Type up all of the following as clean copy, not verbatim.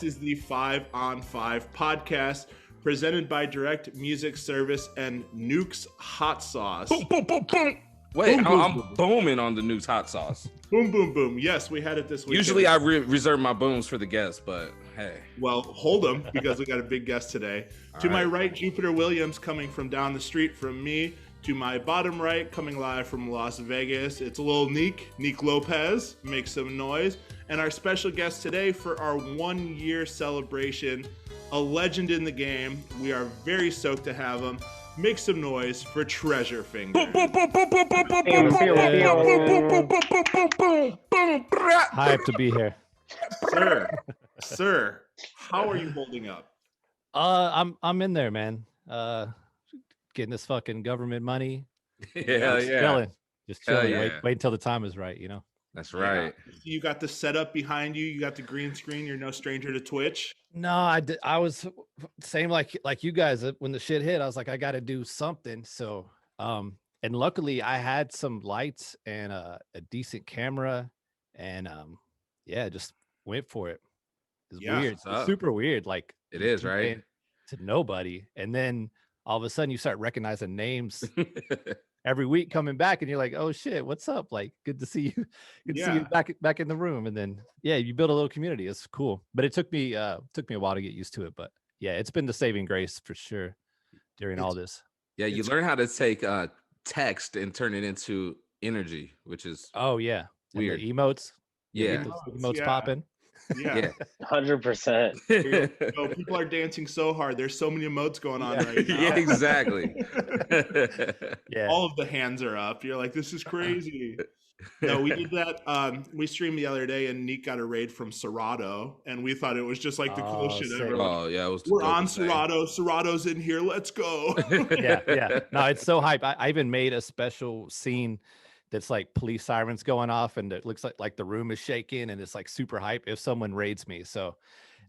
This is the 5 on 5 podcast presented by Direct Music Service and Nuke's Hot Sauce. Boom, boom, boom, boom. Wait, I'm booming on the Nuke's Hot Sauce. Boom, boom, boom. Yes, we had it this week. Usually I reserve my booms for the guests, but hey. Well, hold them because we got a big guest today. To my right, Jupiter Williams coming from down the street from me. To my bottom right, coming live from Las Vegas, it's a little Neek Lopez, make some noise. And our special guest today for our 1 year celebration, a legend in the game. We are very stoked to have him. Make some noise for Treasure Finger. Hyped to be here. Sir, how are you holding up? I'm in there, man. Getting this fucking government money. Chilling. Just chilling. Wait until the time is right, you know. That's right. You got the setup behind you. You got the green screen. You're no stranger to Twitch. No, I was same like you guys. When the shit hit, I was like, I got to do something. So, and luckily I had some lights and a decent camera, and just went for it. It's weird. It's super weird. Like it is, right? To nobody, and then all of a sudden you start recognizing names. Every week coming back, and you're like, oh shit, what's up? Like, good to see you. Good to see you back in the room. And then you build a little community. It's cool. But it took me a while to get used to it. But yeah, it's been the saving grace for sure during all this. Yeah, you learn how to take text and turn it into energy, which is weird. And the emotes. Yeah. Emotes popping. Yeah, 100%. People are dancing so hard. There's so many emotes going on right now. Yeah, exactly. All of the hands are up. You're like, this is crazy. No, we did that. We streamed the other day, and Neek got a raid from Serato, and we thought it was just like the coolest shit ever. Oh yeah, we're on Serato. Serato's in here. Let's go. Yeah. No, it's so hype. I even made a special scene that's like police sirens going off, and it looks like the room is shaking, and it's like super hype if someone raids me. So,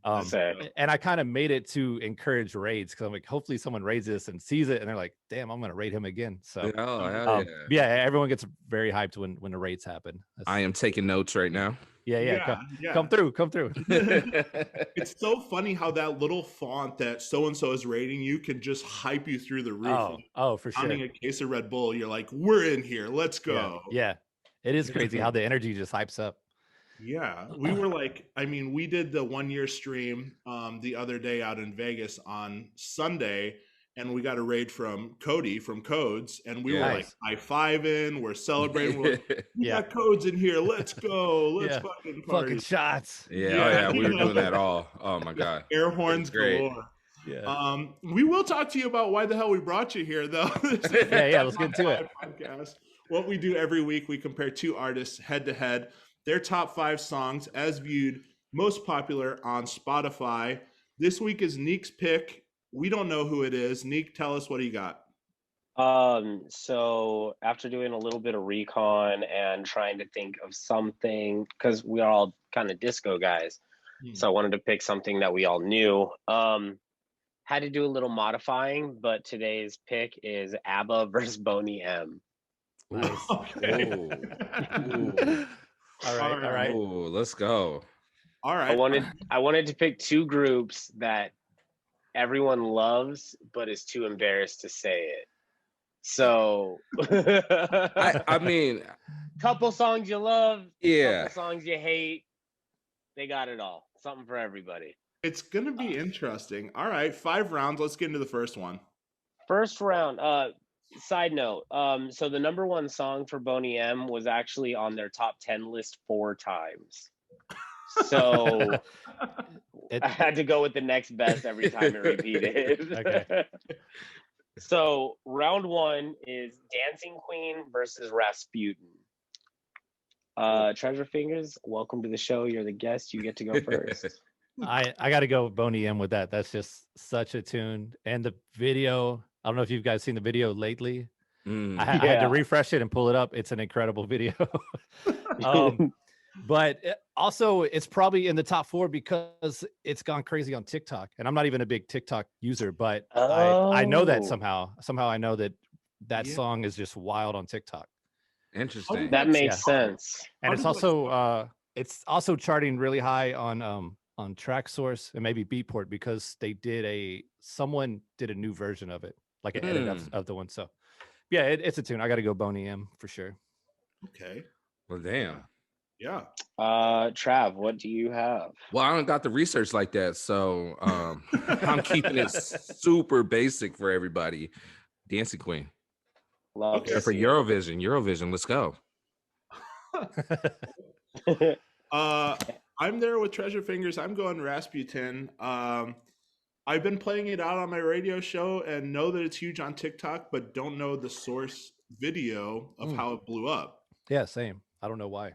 and I kind of made it to encourage raids, because I'm like, hopefully someone raids this and sees it, and they're like, damn, I'm gonna raid him again. So, everyone gets very hyped when the raids happen. I am taking notes right now. Come through. It's so funny how that little font that so-and-so is rating you can just hype you through the roof. Oh, for sure. Pounding a case of Red Bull, you're like, we're in here. Let's go. Yeah. It is crazy how the energy just hypes up. Yeah. We were like, we did the 1 year stream the other day out in Vegas on Sunday, and we got a raid from Cody from Codes, and we were like high-fiving, we're celebrating. We're like, we got Codes in here. Let's go. Let's fucking party. Fucking shots. We were doing that all. Oh my God. Air horns galore. Yeah. We will talk to you about why the hell we brought you here, though. Let's get into it. Podcast. What we do every week, we compare two artists head to head, their top 5 songs as viewed most popular on Spotify. This week is Neek's pick. We don't know who it is. Neek, tell us what you got. So after doing a little bit of recon and trying to think of something, because we are all kind of disco guys, so I wanted to pick something that we all knew. Had to do a little modifying, but today's pick is ABBA versus Boney M. Nice. Okay. All right. Ooh, let's go. All right. I wanted to pick two groups that everyone loves but is too embarrassed to say it. So I mean, couple songs you love, couple songs you hate. They got it all. Something for everybody. It's gonna be interesting. All right, 5 rounds. Let's get into the first one. First round. Side note. So the number 1 song for Boney M was actually on their top 10 list 4 times. So I had to go with the next best every time it repeated. Okay. So round 1 is Dancing Queen versus Rasputin. Treasure Fingers, welcome to the show. You're the guest. You get to go first. I got to go Boney M with that. That's just such a tune. And the video, I don't know if you guys seen the video lately. I had to refresh it and pull it up. It's an incredible video. But also, it's probably in the top 4 because it's gone crazy on TikTok. And I'm not even a big TikTok user, but I know that somehow. Somehow I know that song is just wild on TikTok. Interesting. That makes sense. And it's also charting really high on Track Source and maybe Beatport because someone did a new version of it, like an edit of the one. So yeah, it's a tune. I got to go Boney M for sure. Okay. Well, damn. Yeah. Trav, what do you have? Well, I don't got the research like that, so I'm keeping it super basic for everybody. Dancing Queen. Love Okay. For Eurovision, let's go. I'm there with Treasure Fingers. I'm going Rasputin. I've been playing it out on my radio show and know that it's huge on TikTok, but don't know the source video of how it blew up. Yeah, same. I don't know why.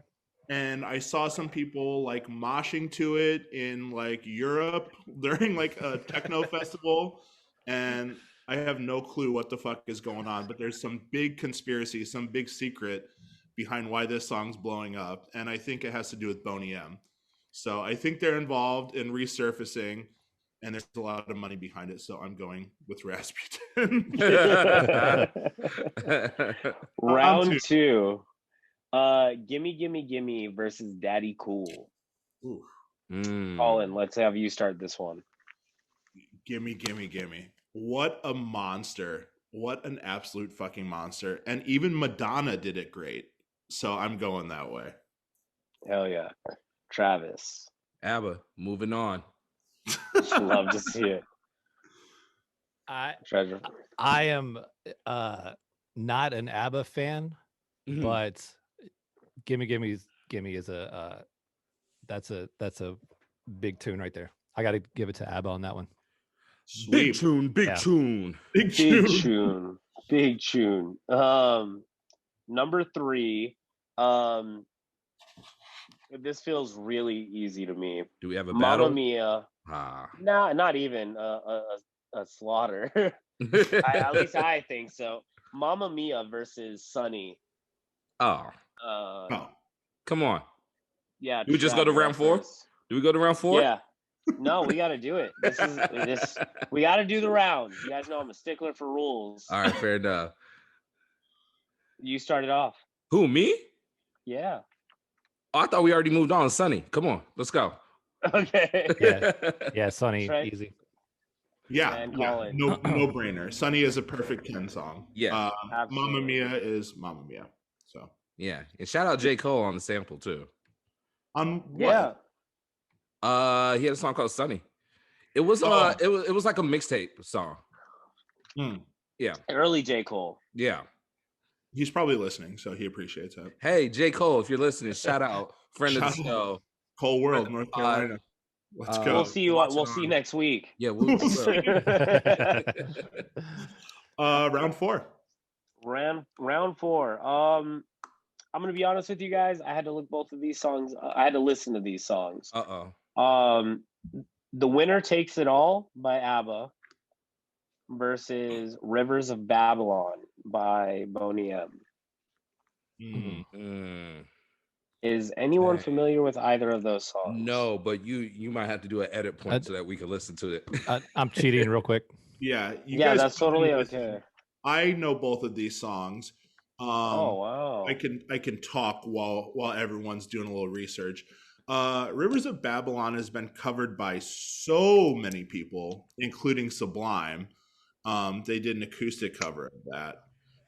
And I saw some people like moshing to it in like Europe during like a techno festival, and I have no clue what the fuck is going on, but there's some big conspiracy, some big secret behind why this song's blowing up, and I think it has to do with Boney M. So I think they're involved in resurfacing, and there's a lot of money behind it, so I'm going with Rasputin. Round two. Gimme Gimme Gimme versus Daddy Cool. Ooh. Colin, let's have you start this one. Gimme Gimme Gimme. What a monster. What an absolute fucking monster. And even Madonna did it great. So I'm going that way. Hell yeah. Travis. ABBA, moving on. Love to see it. Treasure. I am not an ABBA fan, but Gimme Gimme is that's a big tune right there. I got to give it to ABBA on that one. Big tune. Number three. This feels really easy to me. Do we have a battle? Mamma Mia. No, not even a slaughter. At least I think so. Mamma Mia versus Sunny. Oh. Come on. Yeah. Do we just go to round four? Do we go to round four? Yeah. No, we got to do it. We got to do the round. You guys know I'm a stickler for rules. All right, fair enough. You started off. Who, me? Yeah. Oh, I thought we already moved on. Sunny, come on, let's go. Okay. Yeah, Sunny, right. Easy. Yeah, no brainer. Sunny is a perfect Ken song. Yeah. Mamma Mia is Mamma Mia. So yeah, and shout out J. Cole on the sample too. On what? Yeah. He had a song called Sunny. It was it was like a mixtape song. Yeah. Early J. Cole. Yeah. He's probably listening, so he appreciates it. Hey, J. Cole, if you're listening, shout out. Friend of the show. Cole World, North Carolina. Let's go. We'll see you. We'll see you next week. Yeah, we'll see. Round four. Round four. I'm gonna be honest with you guys. I had to look both of these songs. I had to listen to these songs. The Winner Takes It All by ABBA versus Rivers of Babylon by Boney M. Is anyone familiar with either of those songs? No, but you might have to do an edit point so that we can listen to it. I'm cheating real quick. Yeah, guys, that's totally okay. I know both of these songs. Oh wow! I can talk while everyone's doing a little research. Rivers of Babylon has been covered by so many people, including Sublime. They did an acoustic cover of that.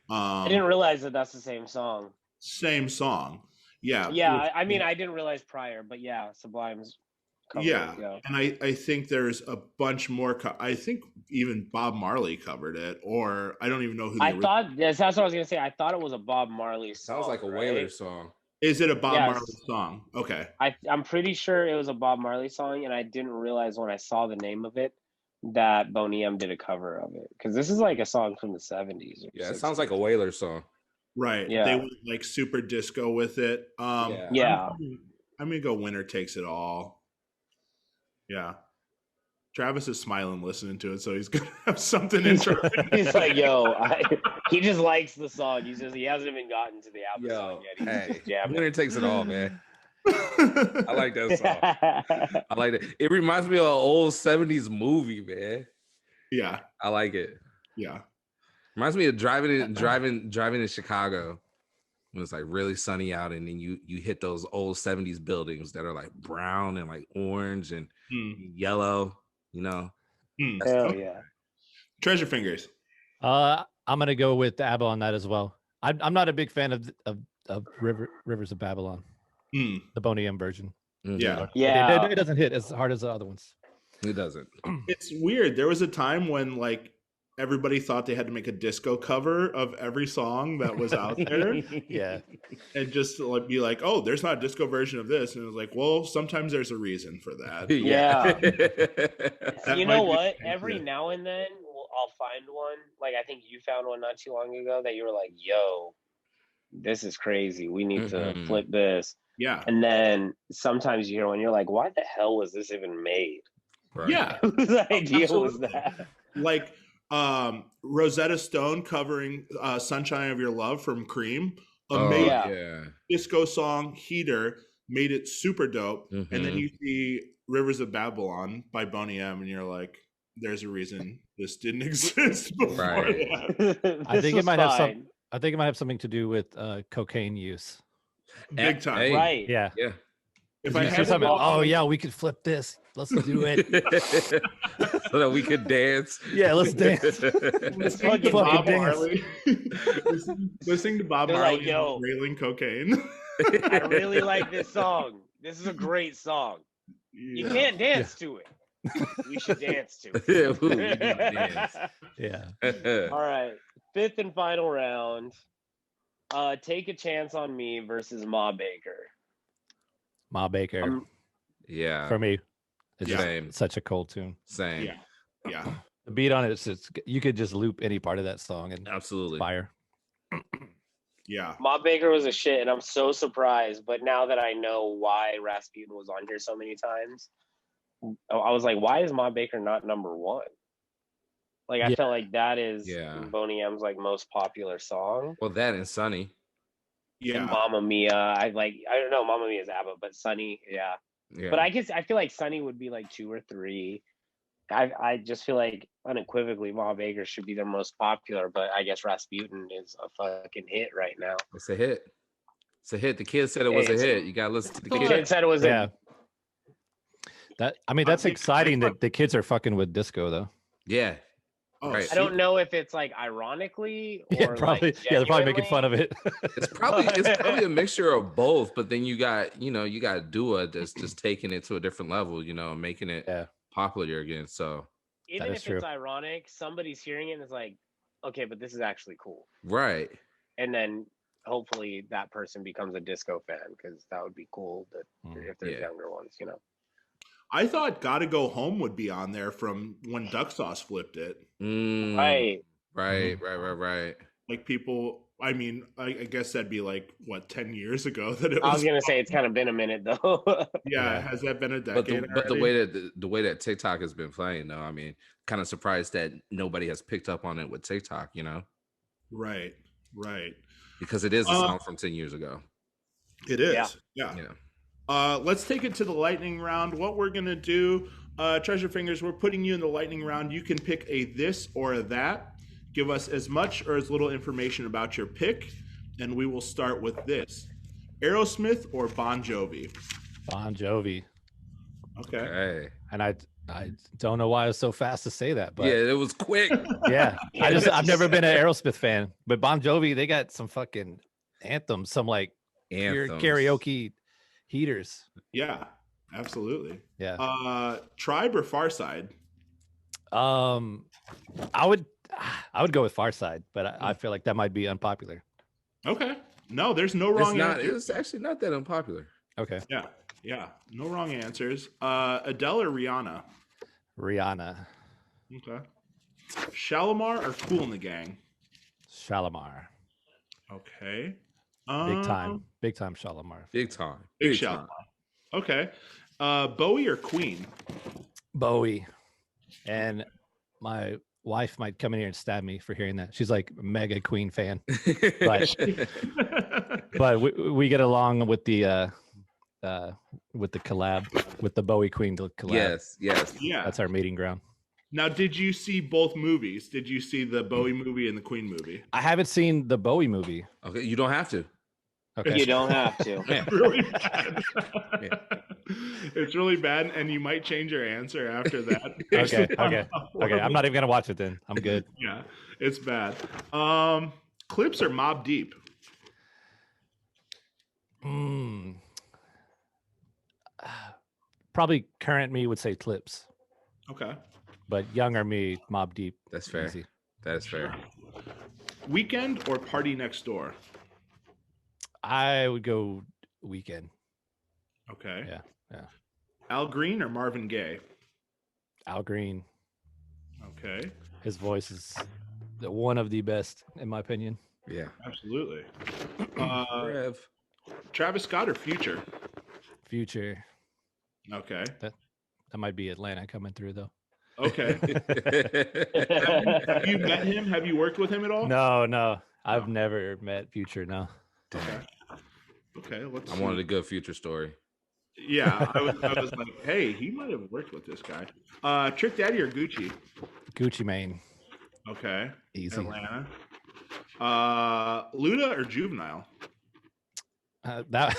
I didn't realize that that's the same song. Same song. Yeah. Yeah, I mean, I didn't realize prior, but yeah, Sublime's covered. Yeah. And I think there's a bunch more. I think even Bob Marley covered it, or I don't even know who. That's what I was gonna say. I thought it was a Bob Marley song. Sounds like a Whaler song. Is it a Bob Marley song? Okay. I'm pretty sure it was a Bob Marley song, and I didn't realize when I saw the name of it that Boney M did a cover of it, because this is like a song from the 70s. Yeah, it sounds like a Whaler song. Right. Yeah. They went like super disco with it. Yeah. I'm gonna go Winner Takes It All. Yeah. Travis is smiling listening to it, so he's gonna have something interesting. He's like, yo, he just likes the song. He hasn't even gotten to the album song yet. He's just jamming. Winner Takes It All, man. I like that song. I like it. It reminds me of an old 70s movie, man. Yeah. I like it. Yeah. Reminds me of driving in Chicago. when it's like really sunny out, and then you hit those old 70s buildings that are like brown and like orange and yellow, you know. Hell yeah. Treasure Fingers. I'm gonna go with ABBA on that as well. I'm not a big fan of Rivers of Babylon, the Boney M version. Yeah. It doesn't hit as hard as the other ones. It doesn't. It's weird. There was a time when like everybody thought they had to make a disco cover of every song that was out there. Yeah. And just to like be like, oh, there's not a disco version of this. And it was like, well, sometimes there's a reason for that. Yeah. That You know might be- what? Every now and then I'll find one. Like I think you found one not too long ago that you were like, yo, this is crazy. We need to flip this. Yeah. And then sometimes you hear one, you're like, why the hell was this even made? Right. Yeah. Whose idea was Absolutely. that? Like Rosetta Stone covering Sunshine of Your Love from Cream. Amazing Yeah. disco song, Heater, made it super dope. And then you see Rivers of Babylon by Boney M, and you're like, there's a reason this didn't exist before that. I think it might have something to do with cocaine use. Big time. Hey. Right. Yeah. Yeah. If You I see had something, to oh yeah, we could flip this. Let's do it. So that we could dance. Yeah, let's dance. listening to Fucking Bob dance. Marley, listening to Bob They're Marley like, yo. railing cocaine. I really like this song. This is a great song. You can't dance to it. We should dance to it. Ooh, we need to Yeah. All right. 5th and final round. Take a Chance on Me versus Ma Baker. Ma Baker Yeah. for me. It's Same. just such a cold tune. Same. Yeah. Yeah. The beat on it, it's you could just loop any part of that song and Absolutely. fire. Yeah. Ma Baker was a shit, and I'm so surprised. But now that I know why Rasputin was on here so many times, I was like, why is Ma Baker not number one? Like, I felt like that is Boney M's like most popular song. Well, that and Sunny. Yeah. And Mamma Mia. I don't know, Mamma Mia is ABBA, but Sunny, yeah. But I feel like Sunny would be like 2 or 3. I just feel like unequivocally Ma Baker should be their most popular, but I guess Rasputin is a fucking hit right now. It's a hit. It's a hit. The kid said it was a hit. You gotta listen to the The kid. kid said it was a That's exciting that the kids are fucking with disco though. Yeah. Oh, Right. I don't know if it's like ironically or Yeah, probably. like They're probably making fun of it. It's probably a mixture of both, but then you got Dua that's just taking it to a different level, and making it popular again. So even if it's ironic, somebody's hearing it and is like, okay, but this is actually cool. right. And then hopefully that person becomes a disco fan, because that would be cool if there's younger ones, I thought Gotta Go Home would be on there from when Duck Sauce flipped it. Right. Right. Like people, I mean, I guess that'd be like, what, 10 years ago that it was. I was going to say it's kind of been a minute though. Yeah, has that been a But decade? the way that TikTok has been playing, though, I mean, kind of surprised that nobody has picked up on it with TikTok, Right. because it is a song from 10 years ago. It is. Yeah. Let's take it to the lightning round. What we're gonna do, Treasure Fingers, we're putting you in the lightning round. You can pick a this or a that. Give us as much or as little information about your pick, and we will start with this: Aerosmith or Bon Jovi? Bon Jovi. Okay. And I don't know why I was so fast to say that, but it was quick. Yeah. I've never been an Aerosmith fan, but Bon Jovi, they got some fucking anthems, some like pure karaoke heaters. Yeah, absolutely. Yeah. Tribe or Far Side? I would go with Far Side, but I feel like that might be unpopular. Okay. No, there's no wrong answer. It's actually not that unpopular. Okay. Yeah. No wrong answers. Adele or Rihanna? Rihanna. Okay. Shalimar or Kool and the Gang? Shalimar. Okay. Big time Shalimar. Big time. Big Shalimar. Okay. Bowie or Queen? Bowie. And my wife might come in here and stab me for hearing that. She's like a mega Queen fan. But we get along with the collab, with the Bowie Queen collab. Yes. Yeah. That's our meeting ground. Now, did you see both movies? Did you see the Bowie movie and the Queen movie? I haven't seen the Bowie movie. Okay, you don't have to. Okay. You don't have to. It's really bad. It's really bad, and you might change your answer after that. Okay. I'm not even gonna watch it then. I'm good. Yeah, it's bad. Clips or Mob Deep? Probably current me would say Clips. Okay. But younger me, Mob Deep. That's fair. Easy. That is fair. Weekend or Party Next Door? I would go Weekend. Okay. Yeah. Al Green or Marvin Gaye? Al Green. Okay. His voice is one of the best, in my opinion. Yeah. Absolutely. Travis Scott or Future? Future. Okay. That might be Atlanta coming through, though. Okay. Have you met him? Have you worked with him at all? No. I've never met Future, no. Okay. Let's I see. wanted a good Future story. Yeah, I was like, hey, he might have worked with this guy. Trick Daddy or Gucci? Gucci Mane. Okay. Easy. Atlanta. Luda or Juvenile? That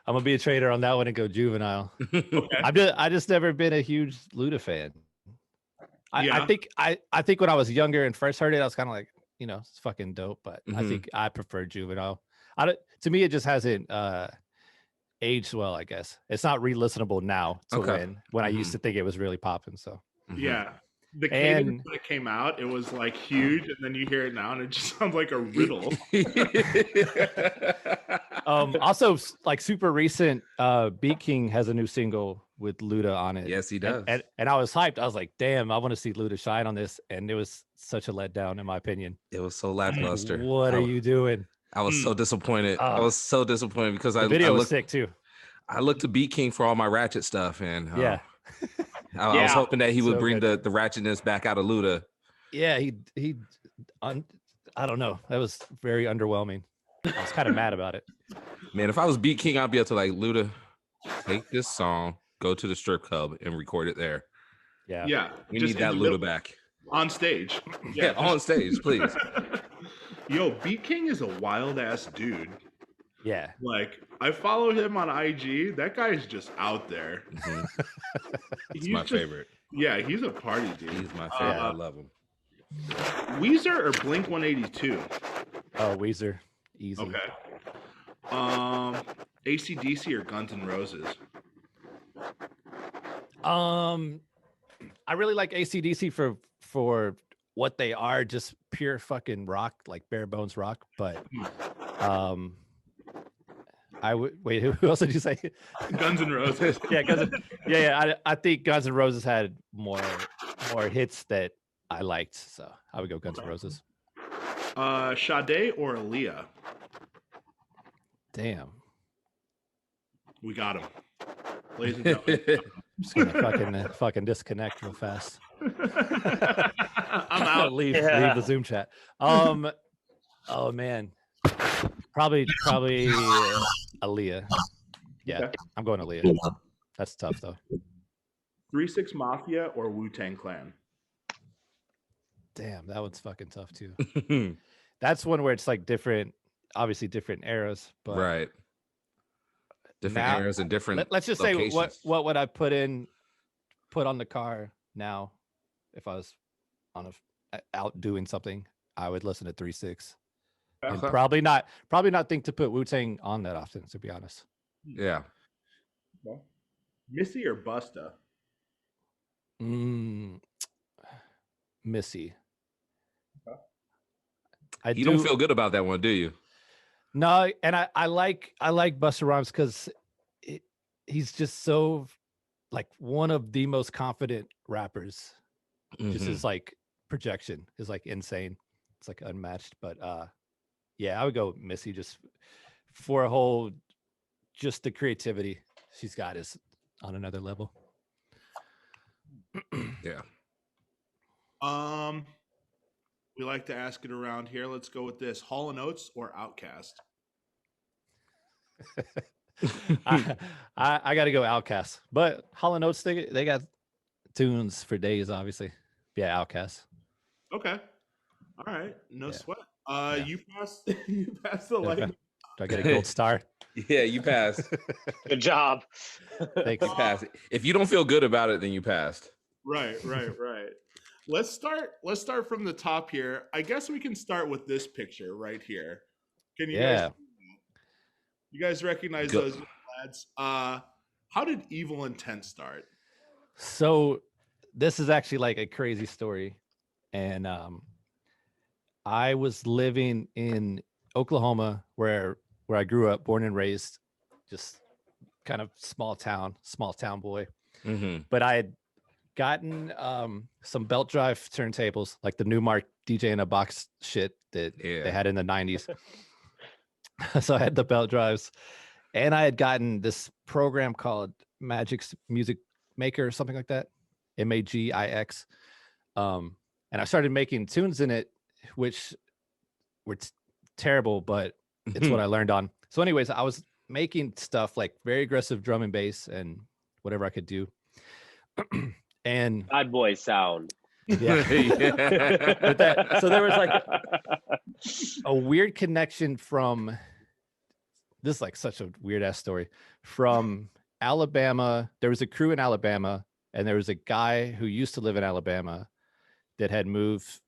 I'm gonna be a traitor on that one and go Juvenile. Okay. I just never been a huge Luda fan. Yeah. I think when I was younger and first heard it, I was kind of like, it's fucking dope. But I think I prefer Juvenile. To me, it just hasn't aged well. I guess it's not re-listenable now to when I used to think it was really popping. So yeah. The cadence when it came out, it was like huge, and then you hear it now, and it just sounds like a riddle. Also, like super recent, Beat King has a new single with Luda on it. Yes, he does. And I was hyped. I was like, damn, I want to see Luda shine on this. And it was such a letdown, in my opinion. It was so lackluster. What are you doing? I was so disappointed. I was so disappointed because the video was sick too. I looked to Beat King for all my ratchet stuff, and I was hoping that he would bring the ratchetness back out of Luda. Yeah, I don't know. That was very underwhelming. I was kind of mad about it. Man, if I was Beat King, I'd be up to like, Luda, take this song, go to the strip club, and record it there. Yeah. We need that Luda back on stage. Yeah, on stage, please. Yo, Beat King is a wild ass dude. Yeah. Like, I follow him on IG. That guy is just out there. He's my favorite. Yeah, he's a party dude. He's my favorite. I love him. Weezer or Blink 182? Oh, Weezer. Easy. Okay. AC/DC or Guns N' Roses? I really like AC/DC for what they are, just pure fucking rock, like bare bones rock. But I would wait. Who else did you say? Guns N' Roses. Yeah. I think Guns N' Roses had more hits that I liked, so I would go Guns N' Roses. Sade or Aaliyah? Damn. We got him. Ladies and gentlemen. I'm just gonna fucking disconnect real fast. I'm out. leave the Zoom chat. Oh man. Probably Aaliyah. Yeah, I'm going Aaliyah. That's tough though. 3 6 Mafia or Wu-Tang Clan? Damn, that one's fucking tough too. That's one where it's like different, obviously different eras, but right. Different eras and different. Let's just locations. say what would I put on the car now if I was out doing something? I would listen to 3 6. And probably not think to put Wu-Tang on that often, to be honest. Yeah. Okay. Missy or Busta? Missy. Okay. You don't feel good about that one, do you? No, and I like Busta Rhymes because he's just so like one of the most confident rappers. Just his like projection is like insane. It's like unmatched. But yeah, I would go Missy just for just the creativity she's got is on another level. Yeah. We like to ask it around here. Let's go with this: Hall & Oates or Outkast? I got to go Outkast, but Hall & Oates they got tunes for days, obviously. Yeah, Outkast. Okay. All right. No sweat. You passed the light. Do I get a gold star? Yeah, you passed. Good job. Thank you. You passed. If you don't feel good about it, then you passed. Right. Let's start from the top here. I guess we can start with this picture right here. Can you guys recognize those lads? How did Evil Intent start? So this is actually like a crazy story. And I was living in Oklahoma where I grew up, born and raised, just kind of small town boy. Mm-hmm. But I had gotten some belt drive turntables, like the Newmark DJ in a box shit that they had in the 90s. So I had the belt drives, and I had gotten this program called Magic's Music Maker or something like that, Magix. And I started making tunes in it, which were terrible, but it's what I learned on. So anyways, I was making stuff like very aggressive drum and bass and whatever I could do. And bad boy sound. Yeah. So there was like a weird connection from this is like such a weird ass story from Alabama. There was a crew in Alabama, and there was a guy who used to live in Alabama that had moved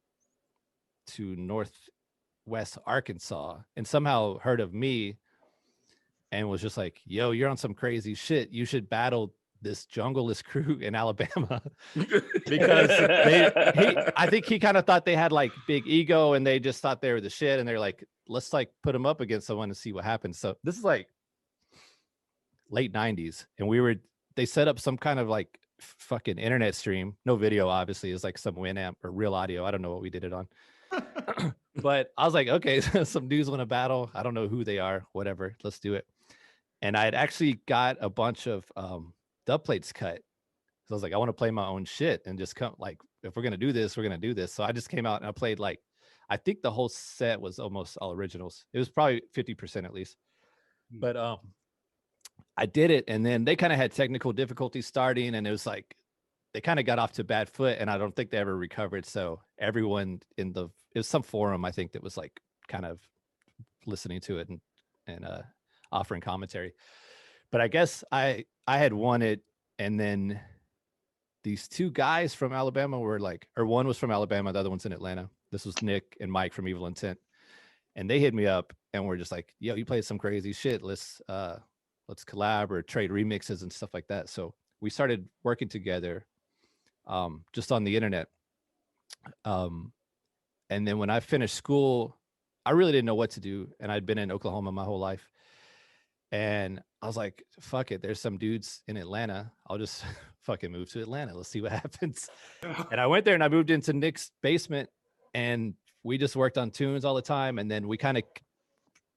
to Northwest Arkansas and somehow heard of me and was just like, yo, you're on some crazy shit. You should battle this jungleless crew in Alabama. Because I think he kind of thought they had like big ego and they just thought they were the shit. And they're like, let's like put them up against someone and see what happens. So this is like late 90s. And they set up some kind of like fucking internet stream. No video, obviously. It's like some Winamp or real audio. I don't know what we did it on. But I was like, okay, some dudes want to battle. I don't know who they are, whatever. Let's do it. And I had actually got a bunch of dub plates cut. So I was like, I want to play my own shit and just come like, if we're going to do this, we're going to do this. So I just came out and I played like, I think the whole set was almost all originals. It was probably 50% at least. But I did it. And then they kind of had technical difficulties starting. And it was like, they kind of got off to a bad foot. And I don't think they ever recovered. So everyone it was some forum, I think, that was like kind of listening to it and offering commentary. But I guess I had won it, and then these two guys from Alabama were like, or one was from Alabama, the other one's in Atlanta. This was Nick and Mike from Evil Intent, and they hit me up and were just like, yo, you played some crazy shit. Let's collab or trade remixes and stuff like that. So we started working together, just on the internet. And then when I finished school, I really didn't know what to do, and I'd been in Oklahoma my whole life. And I was like, fuck it. There's some dudes in Atlanta. I'll just fucking move to Atlanta. Let's see what happens. And I went there and I moved into Nick's basement and we just worked on tunes all the time. And then we kind of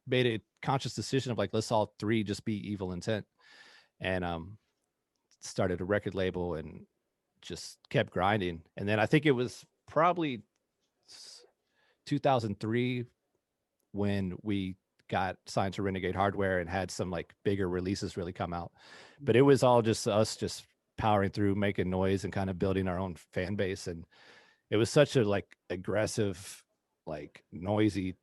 made a conscious decision of like, let's all three just be Evil Intent. And started a record label and just kept grinding. And then I think it was probably 2003 when we got signed to Renegade Hardware and had some like bigger releases really come out. But it was all just us just powering through, making noise and kind of building our own fan base. And it was such a like aggressive, like noisy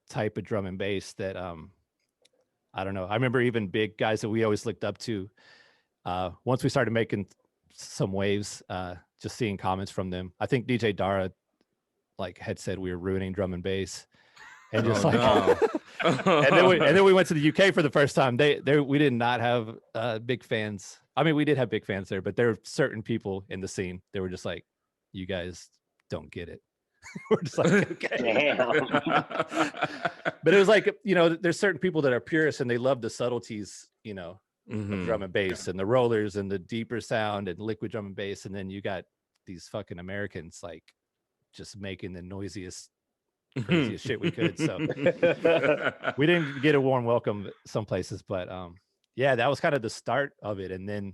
type of drum and bass that I don't know. I remember even big guys that we always looked up to. Once we started making some waves, just seeing comments from them. I think DJ Dara like had said we were ruining drum and bass. And just no. and then we went to the UK for the first time. We did not have big fans. I mean, we did have big fans there, but there were certain people in the scene that were just like, you guys don't get it. We're just like, okay. But it was like, there's certain people that are purists and they love the subtleties, of drum and bass and the rollers and the deeper sound and liquid drum and bass. And then you got these fucking Americans like just making the noisiest, craziest shit we could. So we didn't get a warm welcome some places, but yeah, that was kind of the start of it. And then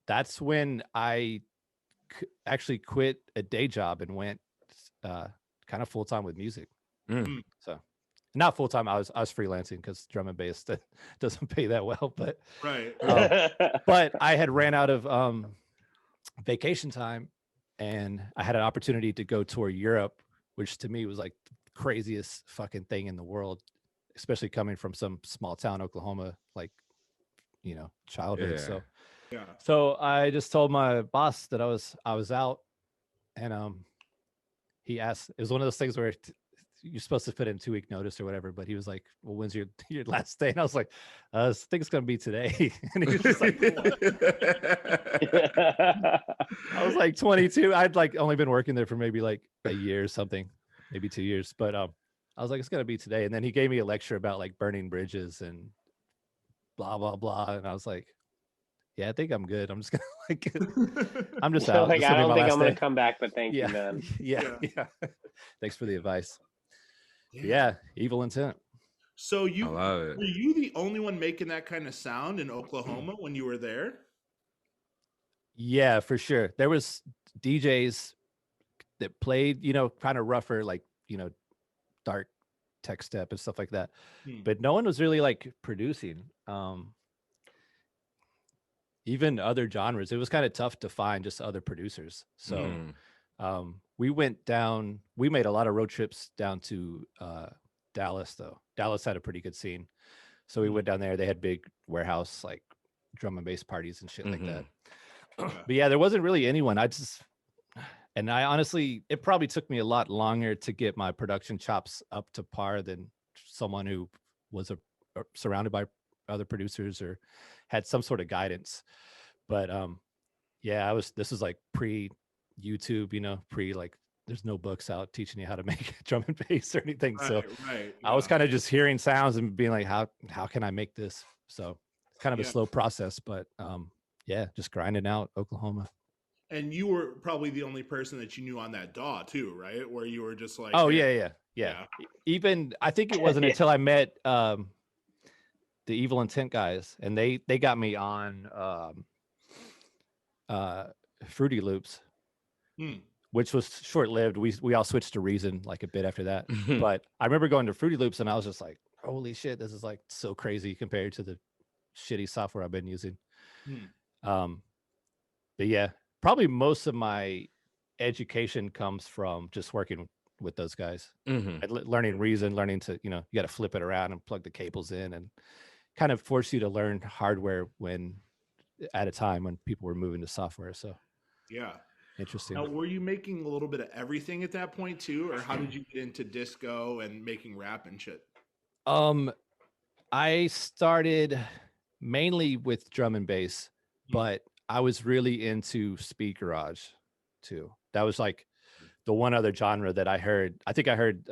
that's when I actually quit a day job and went kind of full-time with music. So not full-time, I was freelancing because drum and bass doesn't pay that well, but right. But I had ran out of vacation time and I had an opportunity to go tour Europe, which to me was like the craziest fucking thing in the world. especially coming from some small town, Oklahoma, like, childhood. Yeah. So I just told my boss that I was out, and he asked. It was one of those things where you're supposed to put in 2-week notice or whatever, but he was like, "Well, when's your last day?" And I was like, "I think it's gonna be today." And he was just like, "What?" I was like 22. I'd like only been working there for maybe like a year or something, maybe 2 years. But I was like, "It's gonna be today." And then he gave me a lecture about like burning bridges and blah blah blah, and I was like, "Yeah, I think I'm good. I'm just gonna like, I'm just out." Like, This I will be don't my think last I'm gonna day. come back, but thank you, man. Yeah. Thanks for the advice. Yeah, Evil Intent. So I love it. were you the only one making that kind of sound in Oklahoma when you were there? Yeah, for sure. There was DJs that played, kind of rougher, like, dark tech step and stuff like that. But no one was really like producing. Even other genres. It was kind of tough to find just other producers. So we went down, we made a lot of road trips down to Dallas, though. Dallas had a pretty good scene. So we went down there. They had big warehouse, like drum and bass parties and shit like that. But yeah, there wasn't really anyone. And I honestly, it probably took me a lot longer to get my production chops up to par than someone who was surrounded by other producers or had some sort of guidance. But yeah, this was like pre YouTube, pre like there's no books out teaching you how to make drum and bass or anything. So I was kind of just hearing sounds and being like, how can I make this? So it's kind of a slow process, but yeah, just grinding out Oklahoma. And you were probably the only person that you knew on that DAW too, right? Where you were just like, oh, hey. Yeah. Even I think it wasn't until I met the Evil Intent guys, and they got me on Fruity Loops, which was short-lived. We all switched to Reason like a bit after that. But I remember going to Fruity Loops and I was just like, holy shit, this is like so crazy compared to the shitty software I've been using. But yeah, probably most of my education comes from just working with those guys, learning Reason, learning to, you got to flip it around and plug the cables in, and kind of force you to learn hardware at a time when people were moving to software. So yeah, interesting. Now, were you making a little bit of everything at that point too, or how did you get into disco and making rap and shit? I started mainly with drum and bass, but I was really into speed garage too. That was like the one other genre that I heard. I think I heard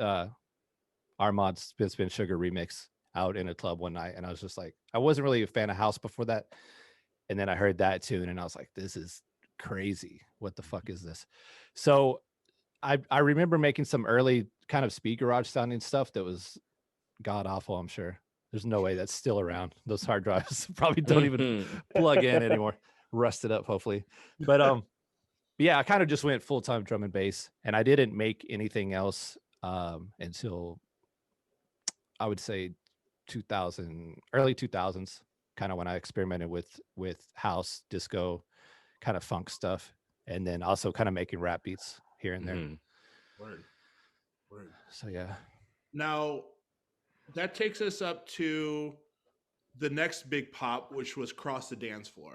Armand's Spin Spin Sugar remix out in a club one night, and I was just like, I wasn't really a fan of house before that, and then I heard that tune and I was like, this is crazy. What the fuck is this? So I remember making some early kind of speed garage sounding stuff that was god awful. I'm sure there's no way that's still around. Those hard drives probably don't even plug in anymore. Rusted up, hopefully. But yeah, I kind of just went full-time drum and bass, and I didn't make anything else until I would say early 2000s, kind of when I experimented with house, disco, kind of funk stuff, and then also kind of making rap beats here and there. Word. So yeah. Now that takes us up to the next big pop, which was Cross the Dance Floor.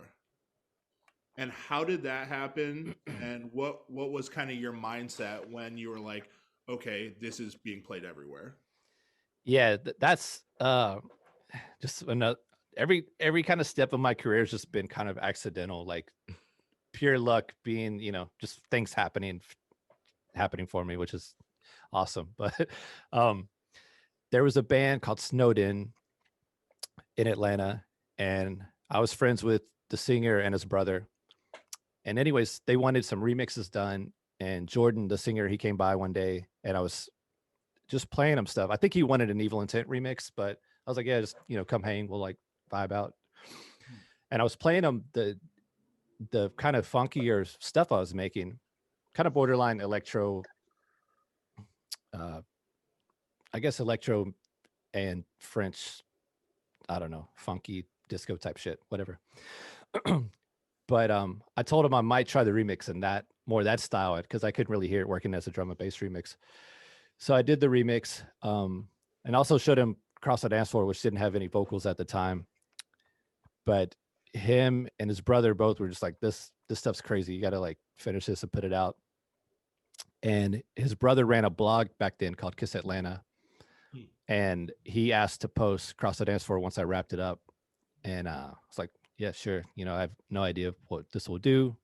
And how did that happen? And what was kind of your mindset when you were like, okay, this is being played everywhere? Yeah, that's just another, every kind of step of my career has just been kind of accidental, like pure luck, being, just things happening for me, which is awesome. But there was a band called Snowden in Atlanta, and I was friends with the singer and his brother. And anyways, they wanted some remixes done, and Jordan, the singer, he came by one day, and I was just playing him stuff. I think he wanted an Evil Intent remix, but I was like, yeah, just, come hang, we'll like vibe out. And I was playing him the kind of funkier stuff I was making, kind of borderline electro, I guess electro and French, I don't know, funky disco type shit, whatever. But I told him I might try the remix and that style, because I couldn't really hear it working as a drum and bass remix. So I did the remix, and also showed him Across the Dance Floor, which didn't have any vocals at the time, but him and his brother both were just like, this stuff's crazy. You got to like finish this and put it out. And his brother ran a blog back then called Kiss Atlanta. And he asked to post Across the Dance Floor once I wrapped it up. And I was like, yeah, sure. You know, I have no idea what this will do.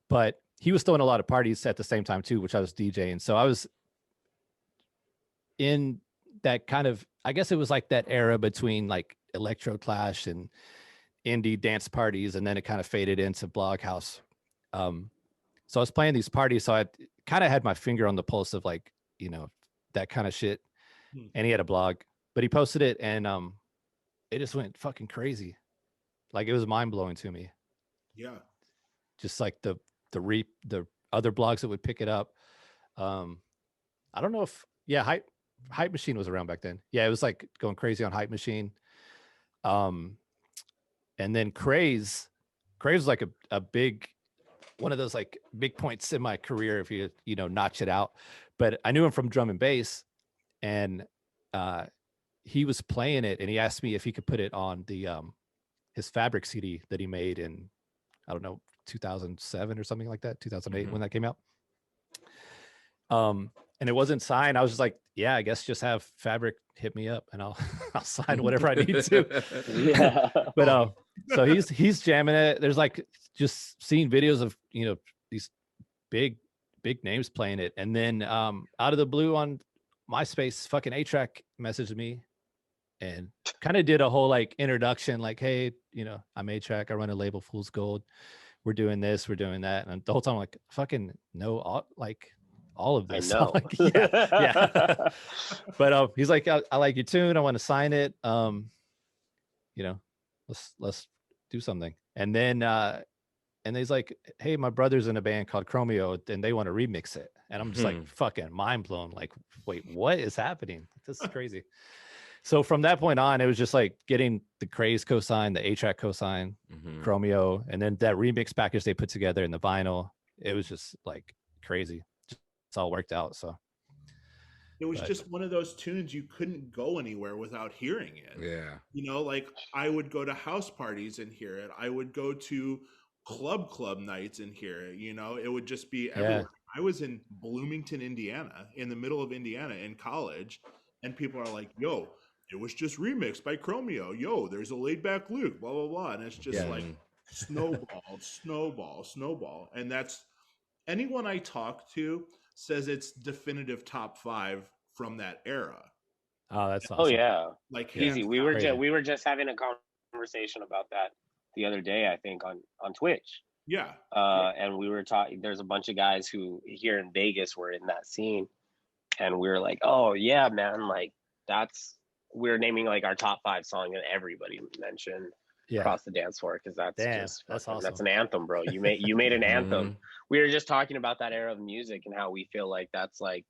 But he was throwing a lot of parties at the same time too, which I was DJing. So I was in that kind of, I guess it was like that era between like Electro Clash and indie dance parties, and then it kind of faded into Blog House. So I was playing these parties, so I kind of had my finger on the pulse of like, you know, that kind of shit. And he had a blog, but he posted it, and it just went fucking crazy. Like, it was mind blowing to me. Yeah, just like the other blogs that would pick it up. I don't know if Hype Machine was around back then. Yeah, it was like going crazy on Hype Machine. And then Craze was like a big, one of those like big points in my career if you know, notch it out. But I knew him from drum and bass, and he was playing it, and he asked me if he could put it on the his Fabric CD that he made in, I don't know, 2007 or something like that, 2008 when that came out. And it wasn't signed. I was just like, yeah, I guess just have Fabric hit me up and I'll sign whatever I need to. Yeah. But so he's jamming it. There's like just seeing videos of, you know, these big names playing it. And then out of the blue on MySpace, fucking A-Track messaged me and kind of did a whole like introduction, like, hey, you know, I'm A-Track, I run a label, Fool's Gold. We're doing this, we're doing that. And the whole time I'm like, fucking no, all of this. I know. Like, yeah. But he's like, I like your tune, I want to sign it. You know, let's do something. And then he's like, hey, my brother's in a band called Chromeo and they want to remix it. And I'm just like fucking mind blown. Like, wait, what is happening? This is crazy. So from that point on, it was just like getting the Craze cosign, the A-Track cosign, Chromeo, and then that remix package they put together in the vinyl. It was just like crazy. It's all worked out. So it was just one of those tunes you couldn't go anywhere without hearing it. Yeah. You know, like I would go to house parties and hear it. I would go to club nights and hear it. You know, it would just be everywhere. Yeah. I was in Bloomington, Indiana, in the middle of Indiana in college, and people are like, yo, it was just remixed by Chromeo. Yo, there's a Laid Back Luke, blah, blah, blah. And it's just like snowball. And that's, anyone I talk to says it's definitive top 5 from that era. Oh, that's awesome. Oh yeah, like easy. We were just having a conversation about that the other day, I think on Twitch. Yeah. And we were talking. There's a bunch of guys who here in Vegas were in that scene, and we were like, "Oh yeah, man! Like we're naming like our top 5 song, and everybody mentioned Across the Dance Floor because that's awesome. That's an anthem, bro. You made an anthem. We were just talking about that era of music and how we feel like that's like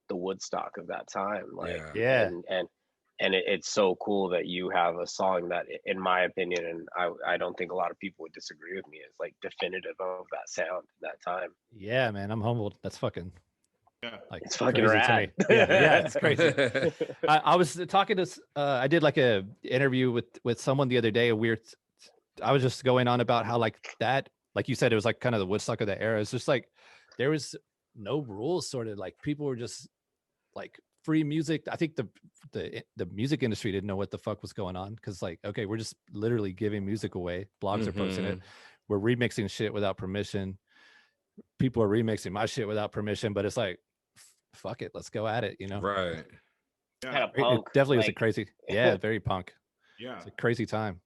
the Woodstock of that time. Like, and it's so cool that you have a song that, in my opinion, and I don't think a lot of people would disagree with me, is like definitive of that sound that time. Yeah, man, I'm humbled. That's fucking. Yeah, like it's fucking rad. Yeah, it's crazy. I was talking to I did like a interview with someone the other day. I was just going on about how like that, like you said, it was like kind of the Woodstock of that era. It's just like there was no rules, sort of like people were just like free music. I think the music industry didn't know what the fuck was going on because like, okay, we're just literally giving music away. Blogs are posting it. We're remixing shit without permission. People are remixing my shit without permission, but it's like, fuck it, let's go at it, you know? Right. Yeah. It definitely was a crazy, very punk. Yeah. It's a crazy time.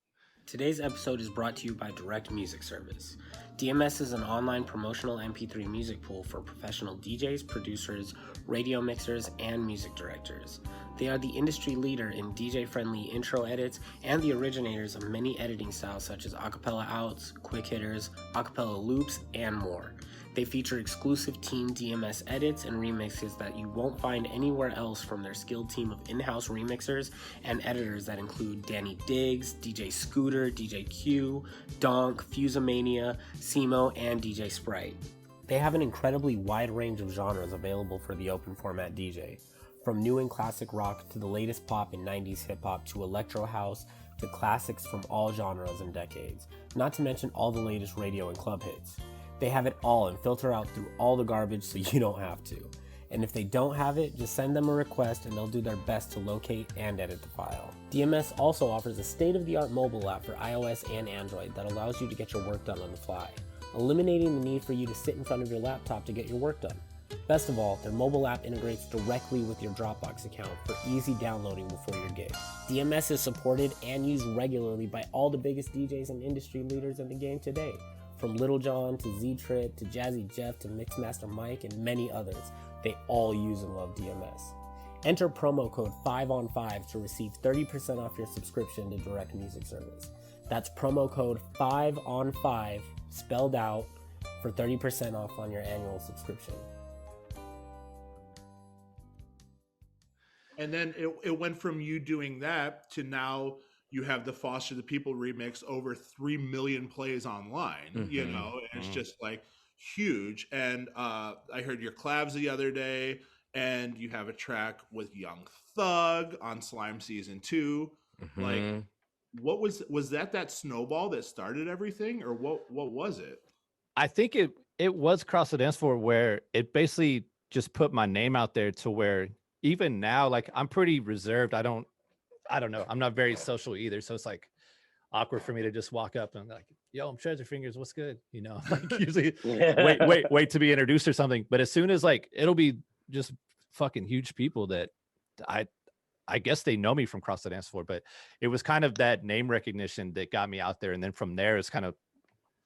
Today's episode is brought to you by Direct Music Service. DMS is an online promotional MP3 music pool for professional DJs, producers, radio mixers, and music directors. They are the industry leader in DJ-friendly intro edits and the originators of many editing styles such as acapella outs, quick hitters, acapella loops, and more. They feature exclusive team DMS edits and remixes that you won't find anywhere else from their skilled team of in-house remixers and editors that include Danny Diggs, DJ Scooter, DJ Q, Donk, Fusemania, Simo, and DJ Sprite. They have an incredibly wide range of genres available for the open format DJ. From new and classic rock to the latest pop and 90s hip-hop to electro house to classics from all genres and decades, not to mention all the latest radio and club hits. They have it all and filter out through all the garbage so you don't have to. And if they don't have it, just send them a request and they'll do their best to locate and edit the file. DMS also offers a state-of-the-art mobile app for iOS and Android that allows you to get your work done on the fly, eliminating the need for you to sit in front of your laptop to get your work done. Best of all, their mobile app integrates directly with your Dropbox account for easy downloading before your gig. DMS is supported and used regularly by all the biggest DJs and industry leaders in the game today, from Little John to Z-Trip to Jazzy Jeff to Mixmaster Mike and many others. They all use and love DMS. Enter promo code 5on5 to receive 30% off your subscription to Direct Music Service. That's promo code 5on5 spelled out for 30% off on your annual subscription. And then it went from you doing that to now you have the Foster the People remix, over 3 million plays online, you know, and it's just like huge. And I heard your collabs the other day, and you have a track with Young Thug on Slime Season 2. Like, what was that snowball that started everything, or what was it? I think it was Cross the Dance Floor, where it basically just put my name out there to where even now, like, I'm pretty reserved. I don't know. I'm not very social either. So it's like awkward for me to just walk up and like, yo, I'm Treasure Fingers. What's good? You know, like usually wait to be introduced or something. But as soon as like, it'll be just fucking huge people that I guess they know me from Cross the Dance Floor, but it was kind of that name recognition that got me out there. And then from there, it's kind of,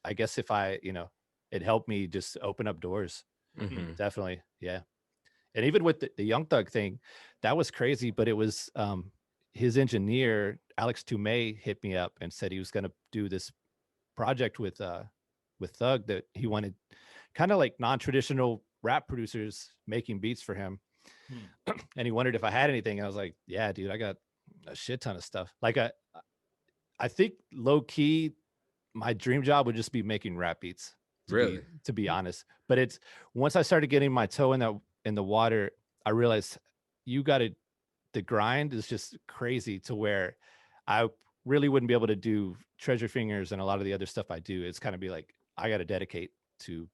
I guess if it helped me just open up doors. Definitely. Yeah. And even with the Young Thug thing, that was crazy, but it was his engineer, Alex Toomey, hit me up and said he was going to do this project with Thug, that he wanted kind of like non-traditional rap producers making beats for him. And he wondered if I had anything. And I was like, yeah, dude, I got a shit ton of stuff. Like I think low key, my dream job would just be making rap beats, to be honest. But it's once I started getting my toe in the water, I realized the grind is just crazy, to where I really wouldn't be able to do Treasure Fingers and a lot of the other stuff I do. It's kind of be like, I got to dedicate to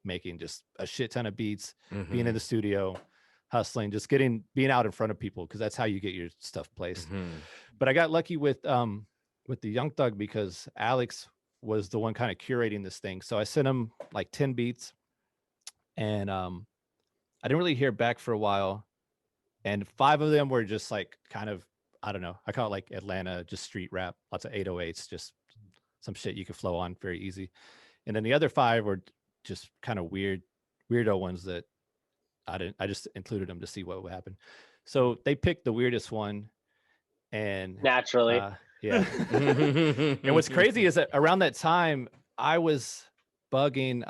making just a shit ton of beats, being in the studio, hustling, just being out in front of people, because that's how you get your stuff placed. But I got lucky with the Young Thug, because Alex was the one kind of curating this thing. So I sent him like 10 beats, and I didn't really hear back for a while. And 5 of them were just like kind of, I don't know, I call it like Atlanta, just street rap, lots of 808s, just some shit you could flow on very easy. And then the other 5 were just kind of weirdo ones that I just included them to see what would happen. So they picked the weirdest one, and naturally, yeah. And what's crazy is that around that time I was bugging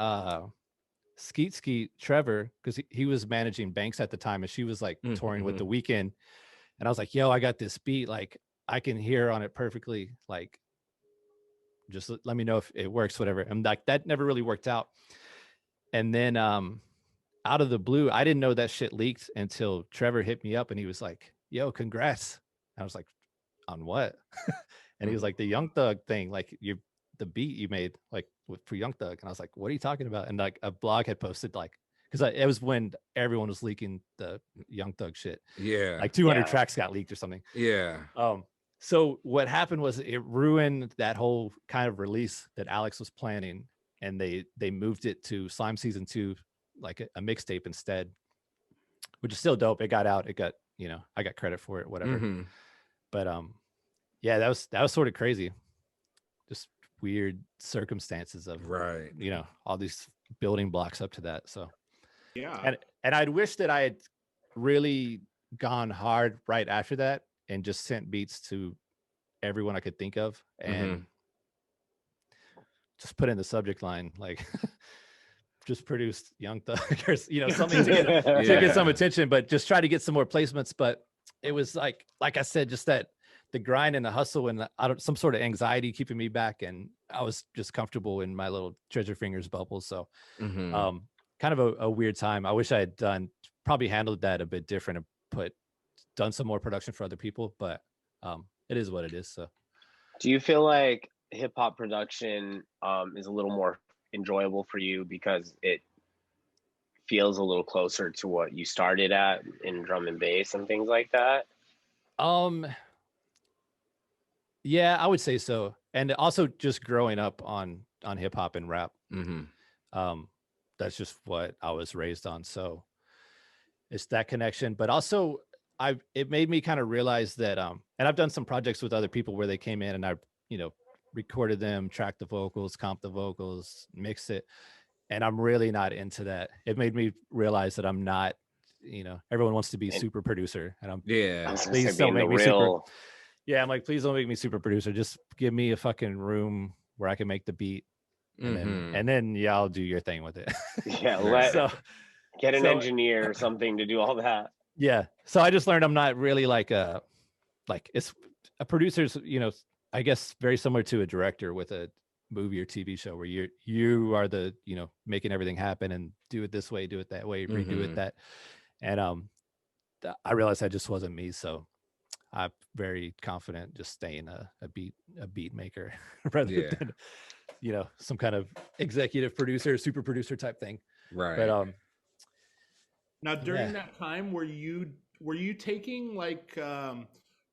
Skeet Trevor, because he was managing Banks at the time, and she was like touring with The Weeknd, and I was like, yo, I got this beat, like I can hear on it perfectly, like just let me know if it works, whatever. And like that never really worked out. And then out of the blue, I didn't know that shit leaked until Trevor hit me up and he was like, yo, congrats. I was like, on what? And he was like, the Young Thug thing, like the beat you made like for Young Thug. And I was like, what are you talking about? And like a blog had posted, like, because it was when everyone was leaking the Young Thug shit. Yeah. Like 200 tracks got leaked or something. Yeah. So what happened was it ruined that whole kind of release that Alex was planning. And they moved it to Slime Season 2, like a mixtape instead, which is still dope. It got out. It got, I got credit for it, whatever. But yeah, that was sort of crazy. Just weird circumstances of all these building blocks up to that. So yeah. And I'd wish that I had really gone hard right after that and just sent beats to everyone I could think of, and just put in the subject line like just produced Young Thug or something to get some attention, but just try to get some more placements. But it was like I said, just that the grind and the hustle and some sort of anxiety keeping me back, and I was just comfortable in my little Treasure Fingers bubble. So kind of a weird time. I wish I had probably handled that a bit different and done some more production for other people, but it is what it is. So do you feel like hip hop production is a little more enjoyable for you because it feels a little closer to what you started at in drum and bass and things like that? Yeah, I would say so. And also just growing up on hip hop and rap. That's just what I was raised on. So it's that connection, but also it made me kind of realize that, and I've done some projects with other people where they came in and I, recorded them, tracked the vocals, comped the vocals, mixed it. And I'm really not into that. It made me realize that I'm not, everyone wants to be super producer, and please don't make me super. Yeah, I'm like, please don't make me super producer. Just give me a fucking room where I can make the beat, and then y'all do your thing with it. Yeah, get an engineer or something to do all that. Yeah, so I just learned I'm not really like it's a producer's, I guess very similar to a director with a movie or TV show where you are the making everything happen and do it this way, do it that way, redo it that, and I realized that just wasn't me, so I'm very confident just staying a beat maker rather than some kind of executive producer, super producer type thing. Right. But now during that time, were you taking like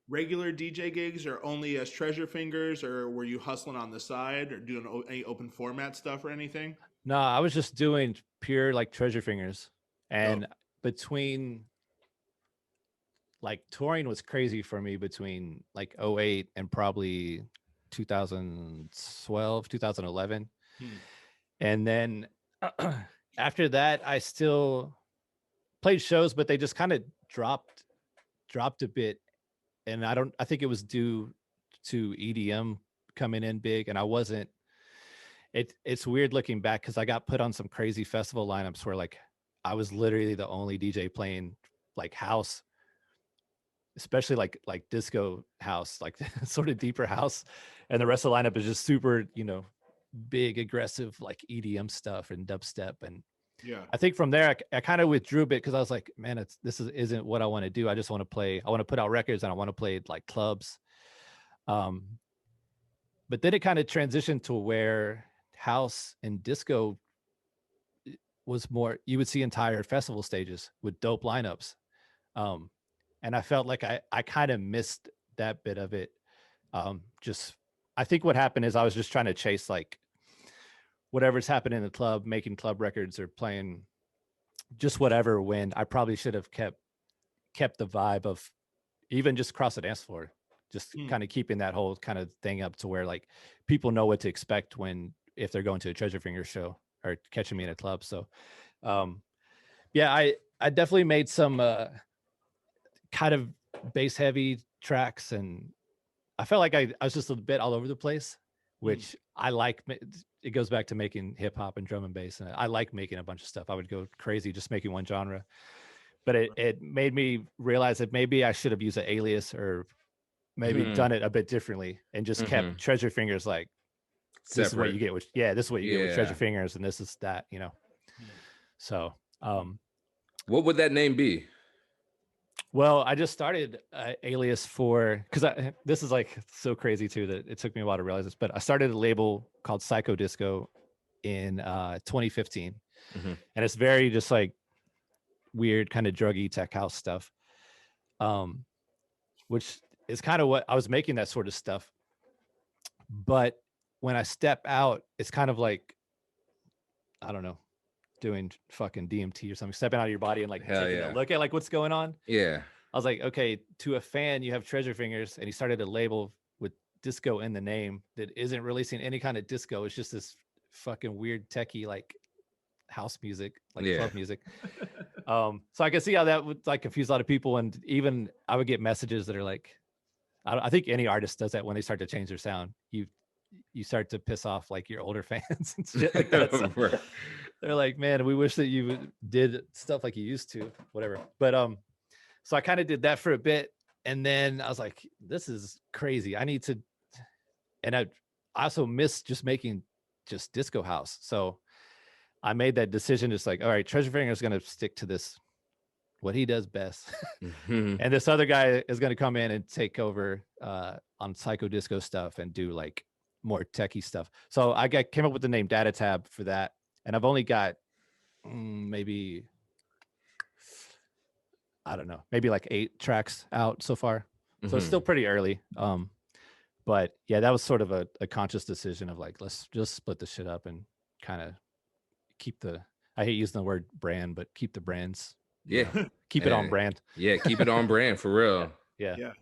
regular DJ gigs or only as Treasure Fingers, or were you hustling on the side or doing any open format stuff or anything? No, I was just doing pure like Treasure Fingers, and between like touring was crazy for me between like 2008 and probably 2012, 2011. And then after that, I still played shows, but they just kind of dropped a bit. And I think it was due to EDM coming in big, and I wasn't, it's weird looking back because I got put on some crazy festival lineups where like I was literally the only DJ playing like house, especially like disco house, like sort of deeper house, and the rest of the lineup is just super, big aggressive like EDM stuff and dubstep. And I think from there I kind of withdrew a bit because I was like, man, this isn't what I want to do. I just want to play. I want to put out records and I want to play like clubs. But then it kind of transitioned to where house and disco was more. You would see entire festival stages with dope lineups, and I felt like I kind of missed that bit of it. I think what happened is I was just trying to chase like whatever's happening in the club, making club records or playing just whatever, when I probably should have kept the vibe of even just across the dance floor, just kind of keeping that whole kind of thing up to where like people know what to expect if they're going to a Treasure Finger show or catching me in a club. So I definitely made some kind of bass heavy tracks, and I felt like I was just a bit all over the place, which I like. It goes back to making hip hop and drum and bass, and I like making a bunch of stuff. I would go crazy just making one genre, but it made me realize that maybe I should have used an alias or maybe done it a bit differently and just kept Treasure Fingers like this is what you get with this is what you get with Treasure Fingers, and this is that, So what would that name be? Well, I just started alias because this is like so crazy too that it took me a while to realize this, but I started a label called Psycho Disco in 2015, and it's very just like weird kind of druggy tech house stuff, which is kind of what I was making, that sort of stuff. But when I step out, it's kind of like, I don't know, doing fucking DMT or something, stepping out of your body and like taking a look at like what's going on. Yeah. I was like, okay, to a fan, you have Treasure Fingers, and he started a label with disco in the name that isn't releasing any kind of disco. It's just this fucking weird techie like house music, like club music. So I can see how that would like confuse a lot of people, and even I would get messages that are like, I think any artist does that when they start to change their sound. You start to piss off like your older fans and shit like that. So they're like, man, we wish that you did stuff like you used to, whatever. But so I kind of did that for a bit, and then I was like, this is crazy. I need to, and I also miss just making just disco house. So I made that decision, just like, all right, Treasure Finger is going to stick to this what he does best. Mm-hmm. And this other guy is going to come in and take over on psycho disco stuff and do like more techie stuff. So I came up with the name Data Tab for that. And I've only got maybe, I don't know, maybe like 8 tracks out so far. So it's still pretty early. But yeah, that was sort of a conscious decision of like, let's just split the shit up and kind of keep I hate using the word brand, but keep the brands. Yeah. Keep it on brand. Yeah. Keep it on brand for real. Yeah.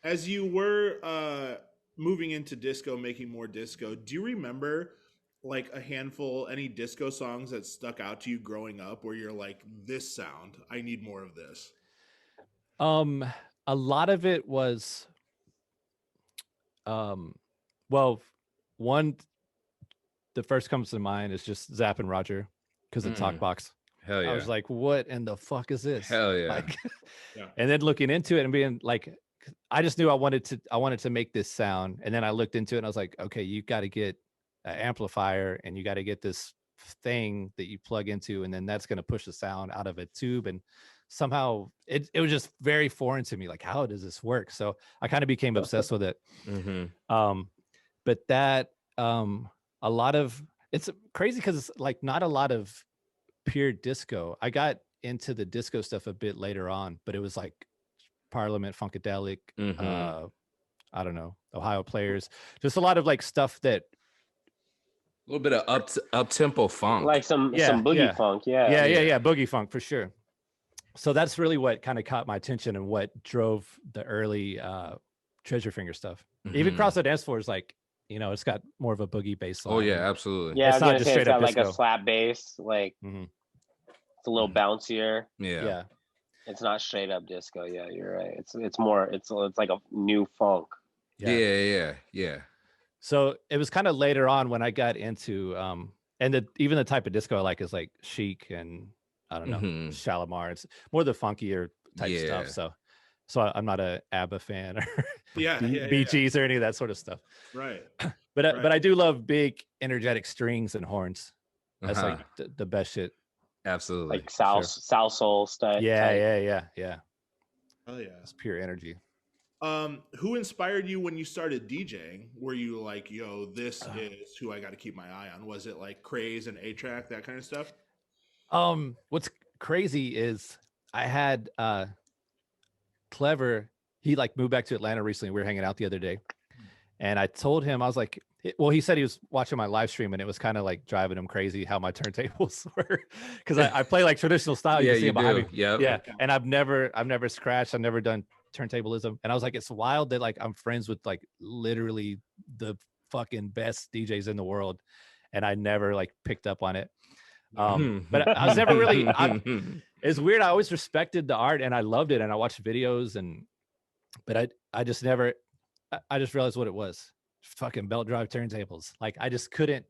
As you were moving into disco, making more disco, do you remember like a handful, any disco songs that stuck out to you growing up where you're like, this sound, I need more of this? A lot of it was, well, one, the first comes to mind is just Zapp and Roger because of Talk Box. Hell yeah. I was like, what in the fuck is this? Hell yeah. Like, and then looking into it and being like, I just knew I wanted to make this sound. And then I looked into it and I was like, okay, you got to get an amplifier and you got to get this thing that you plug into, and then that's going to push the sound out of a tube. And somehow it was just very foreign to me. Like, how does this work? So I kind of became obsessed with it. But that, a lot of, it's crazy because it's like not a lot of pure disco. I got into the disco stuff a bit later on, but it was like Parliament, Funkadelic, I don't know, Ohio Players, just a lot of like stuff that a little bit of up tempo funk, like some boogie funk. Yeah, boogie funk for sure. So that's really what kind of caught my attention and what drove the early Treasure Finger stuff. Even Cross the Dance Floor is like, you know, it's got more of a boogie bass line. Oh yeah, absolutely. Yeah, it's not just straight up like disco. a slap bass, like it's a little bouncier. Yeah. It's not straight up disco. Yeah, you're right. It's more. It's like a new funk. Yeah. So it was kind of later on when I got into and even the type of disco I like is like Chic and I don't know, Shalimar. It's more the funkier type stuff. So I'm not a ABBA fan or Bee Gees or any of that sort of stuff. Right. But I do love big energetic strings and horns. That's like the best shit. Absolutely. Like South Soul stuff. Yeah. Oh yeah. It's pure energy. Who inspired you when you started DJing? Were you like, yo, this is who I got to keep my eye on? Was it like Craze and A-Track, that kind of stuff? What's crazy is I had Clever, he like moved back to Atlanta recently. We were hanging out the other day and I told him, I was like, well, he said he was watching my live stream and it was kind of like driving him crazy how my turntables were. Cause I play like traditional style. You see it behind me. Yeah. And I've never scratched. I've never done turntablism. And I was like, it's wild that like I'm friends with like literally the fucking best DJs in the world. And I never like picked up on it. But I was never really, it's weird. I always respected the art and I loved it. And I watched videos but I just realized what it was. Fucking belt drive turntables. Like I just couldn't,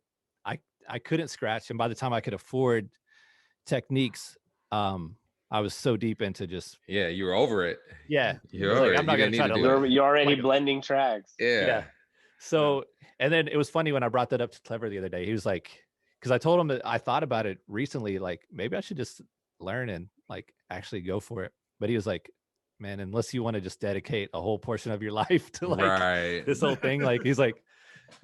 I couldn't scratch. And by the time I could afford techniques, I was so deep into just. Yeah. You were over it. Yeah. You're over it. I'm not going to try to. You're already blending tracks. Yeah. So, and then it was funny when I brought that up to Clever the other day, he was like, because I told him that I thought about it recently, like maybe I should just learn and like actually go for it. But he was like, man, unless you want to just dedicate a whole portion of your life to like this whole thing, like he's like,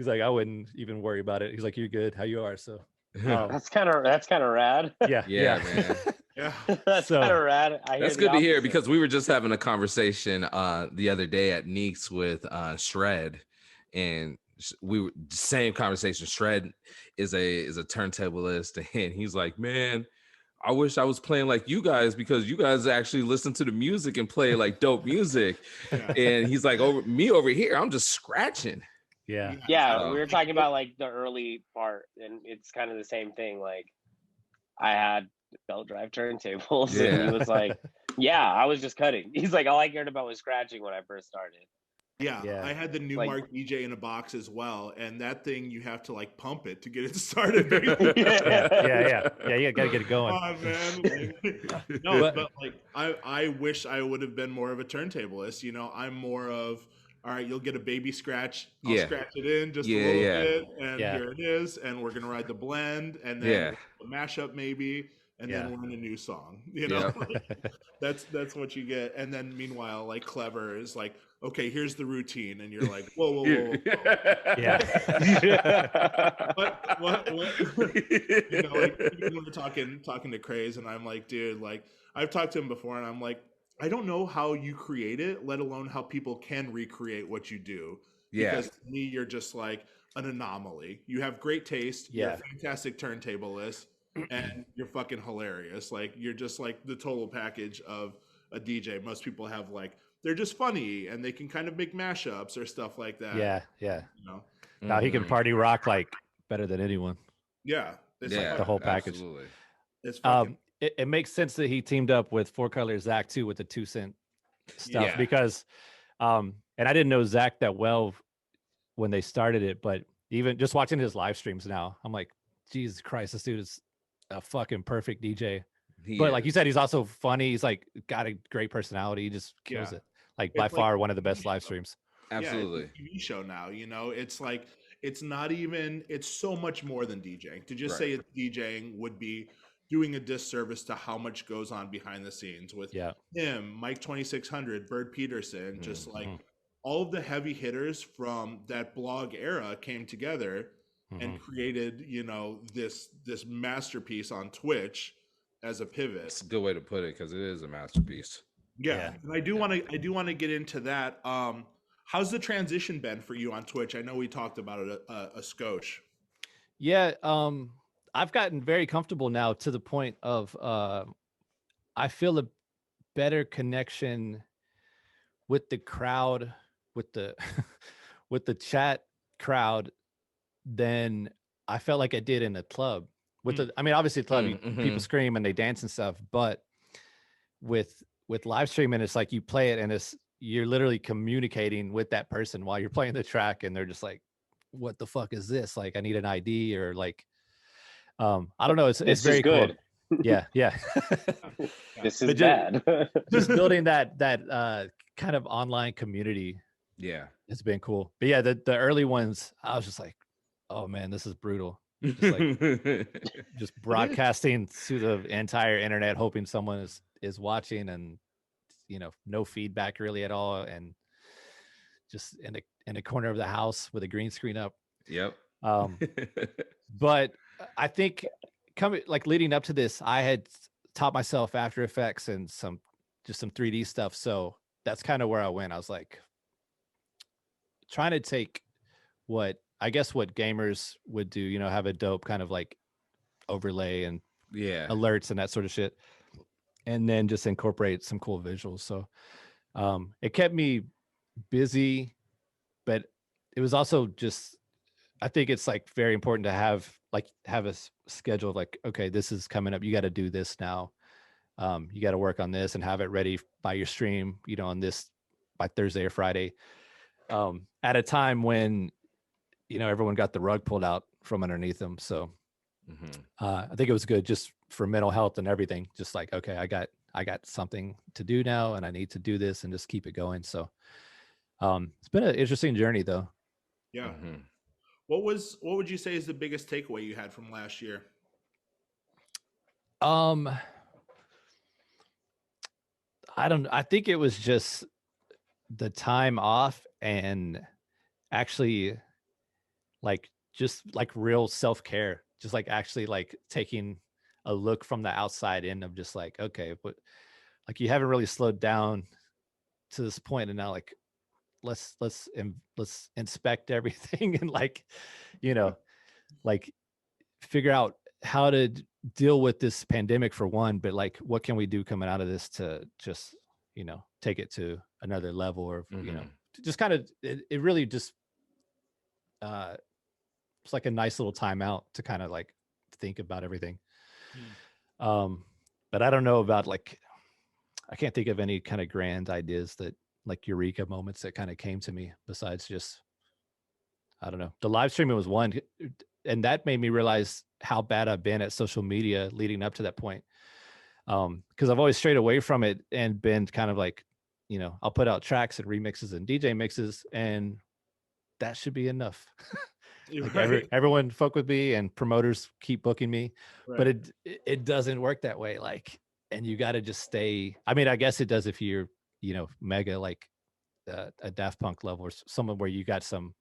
I wouldn't even worry about it. He's like, you're good how you are. So that's kind of rad. Yeah, man. Yeah, that's kind of rad. That's good to hear because we were just having a conversation the other day at Neeks with Shred, and we were same conversation. Shred is a turntablist, and he's like, man, I wish I was playing like you guys because you guys actually listen to the music and play like dope music. And he's like, over here, I'm just scratching. Yeah. We were talking about like the early part, and it's kind of the same thing. Like I had belt drive turntables, and he was like, yeah, I was just cutting. He's like, all I cared about was scratching when I first started. Yeah, I had the Newmark DJ in a box as well, and that thing you have to like pump it to get it started. Yeah, you gotta get it going. Oh man, but like I wish I would have been more of a turntablist. You know, I'm more of all right. You'll get a baby scratch. I'll scratch it in just a little bit, and here it is. And we're gonna ride the blend, and then a mashup maybe, and then learn a new song. You know, that's what you get. And then meanwhile, like Clever is like, okay, here's the routine, and you're like, whoa. Yeah. what? You know, like when we're talking to Craze, and I'm like, dude, like I've talked to him before, and I'm like, I don't know how you create it, let alone how people can recreate what you do. Yeah. Because to me, you're just like an anomaly. You have great taste. Yeah. You're a fantastic turntablist, and you're fucking hilarious. Like you're just like the total package of a DJ. Most people have like, they're just funny and they can kind of make mashups or stuff like that. Yeah. You know? Now he can party rock like better than anyone. Yeah. It's like the whole package. Absolutely. It's fucking it makes sense that he teamed up with Four Color Zach too with the 2 Cent stuff because and I didn't know Zach that well when they started it, but even just watching his live streams now, I'm like, Jesus Christ, this dude is a fucking perfect DJ. But like you said, he's also funny. He's like got a great personality. He just kills it. Like by far one of the best live streams. Absolutely. It's a TV show now, you know, it's like, it's not even, it's so much more than DJing. To just say it's DJing would be doing a disservice to how much goes on behind the scenes with him, Mike 2600, Bird Peterson, just like all of the heavy hitters from that blog era came together and created, you know, this masterpiece on Twitch as a pivot. It's a good way to put it because it is a masterpiece. Yeah. And I do want to get into that. How's the transition been for you on Twitch? I know we talked about it a skosh. Yeah, I've gotten very comfortable now to the point of I feel a better connection with the crowd, with the with the chat crowd than I felt like I did in a club. With the, I mean, obviously, club people scream and they dance and stuff, but with live streaming, it's like you play it and you're literally communicating with that person while you're playing the track, and they're just like, "What the fuck is this? Like, I need an ID," or like, I don't know. It's very good. Cool. Yeah. This is bad. Just building that kind of online community. Yeah, it's been cool. But yeah, the early ones, I was just like, "Oh man, this is brutal." Just like just broadcasting to the entire internet, hoping someone is watching, and you know, no feedback really at all, and just in a corner of the house with a green screen up. Yep. But I think leading up to this, I had taught myself After Effects and some 3D stuff. So that's kind of where I went. I was like trying to take what gamers would do, you know, have a dope kind of like overlay and alerts and that sort of shit, and then just incorporate some cool visuals. So it kept me busy, but it was also just, I think it's like very important to have a schedule of like, okay, this is coming up, you got to do this now, you got to work on this and have it ready by your stream, you know, on this by Thursday or Friday, at a time when, you know, everyone got the rug pulled out from underneath them. So I think it was good just for mental health and everything. Just like, okay, I got something to do now, and I need to do this and just keep it going. So it's been an interesting journey though. Yeah. What would you say is the biggest takeaway you had from last year? I think it was just the time off and actually just real self-care, just like actually like taking a look from the outside in of just like, okay, but like you haven't really slowed down to this point, and now like let's inspect everything and like, you know, like figure out how to deal with this pandemic for one, but like what can we do coming out of this to just, you know, take it to another level, or you know, just kind of it really just it's like a nice little timeout to kind of like think about everything. But I don't know about like, I can't think of any kind of grand ideas that like eureka moments that kind of came to me besides just, I don't know. The live streaming was one, and that made me realize how bad I've been at social media leading up to that point. Because I've always strayed away from it and been kind of like, you know, I'll put out tracks and remixes and DJ mixes, and that should be enough. Like Right. everyone fuck with me and promoters keep booking me, but Right. it doesn't work that way. Like, and you got to just stay. I mean, I guess it does if you're, mega like a Daft Punk level or someone where you got some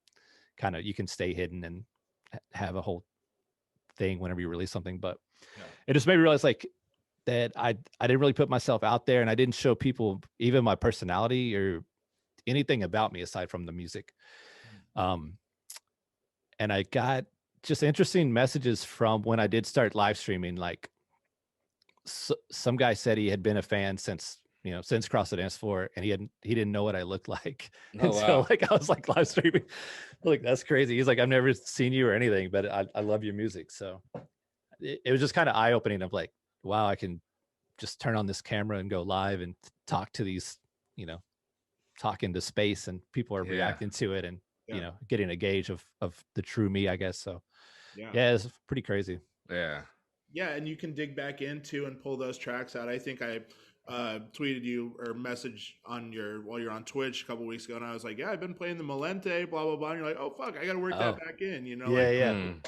kind of, you can stay hidden and have a whole thing whenever you release something. But it just made me realize like that I didn't really put myself out there, and I didn't show people even my personality or anything about me aside from the music. And I got just interesting messages from when I did start live streaming. Like some guy said he had been a fan since Cross the Dance Floor, and he didn't know what I looked like until like I was like live streaming. Like, that's crazy. He's like, I've never seen you or anything, but I love your music. So it was just kind of eye opening of like, wow, I can just turn on this camera and go live and talk to these, talk into space, and people are reacting to it and getting a gauge of the true me, I guess. So yeah, it's pretty crazy. Yeah, and you can dig back into and pull those tracks out. I think I tweeted you or messaged while you're on Twitch a couple weeks ago, and I was like, yeah, I've been playing the Malente, blah blah blah. And you're like, oh fuck, I got to work that back in,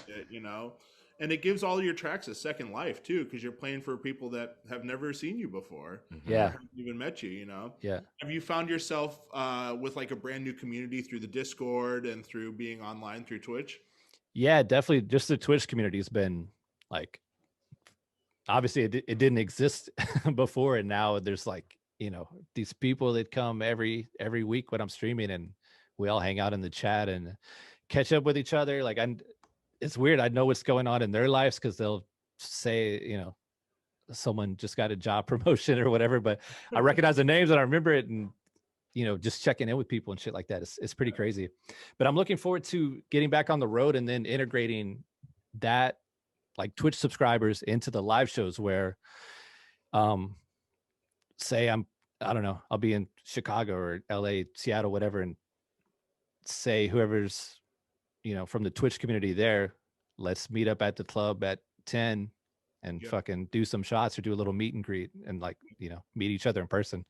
and it gives all your tracks a second life too, because you're playing for people that have never seen you before, haven't even met you. Have you found yourself with like a brand new community through the Discord and through being online through Twitch? Yeah, definitely. Just the Twitch community has been like, obviously it didn't exist before, and now there's like these people that come every week when I'm streaming, and we all hang out in the chat and catch up with each other. Like, it's weird. I know what's going on in their lives because they'll say someone just got a job promotion or whatever, but I recognize the names and I remember it, and just checking in with people and shit like that. It's pretty crazy. But I'm looking forward to getting back on the road and then integrating that, like, Twitch subscribers into the live shows where, say I don't know, I'll be in Chicago or LA, Seattle, whatever, and say whoever's, from the Twitch community there, let's meet up at the club at 10 and fucking do some shots or do a little meet and greet and like, meet each other in person.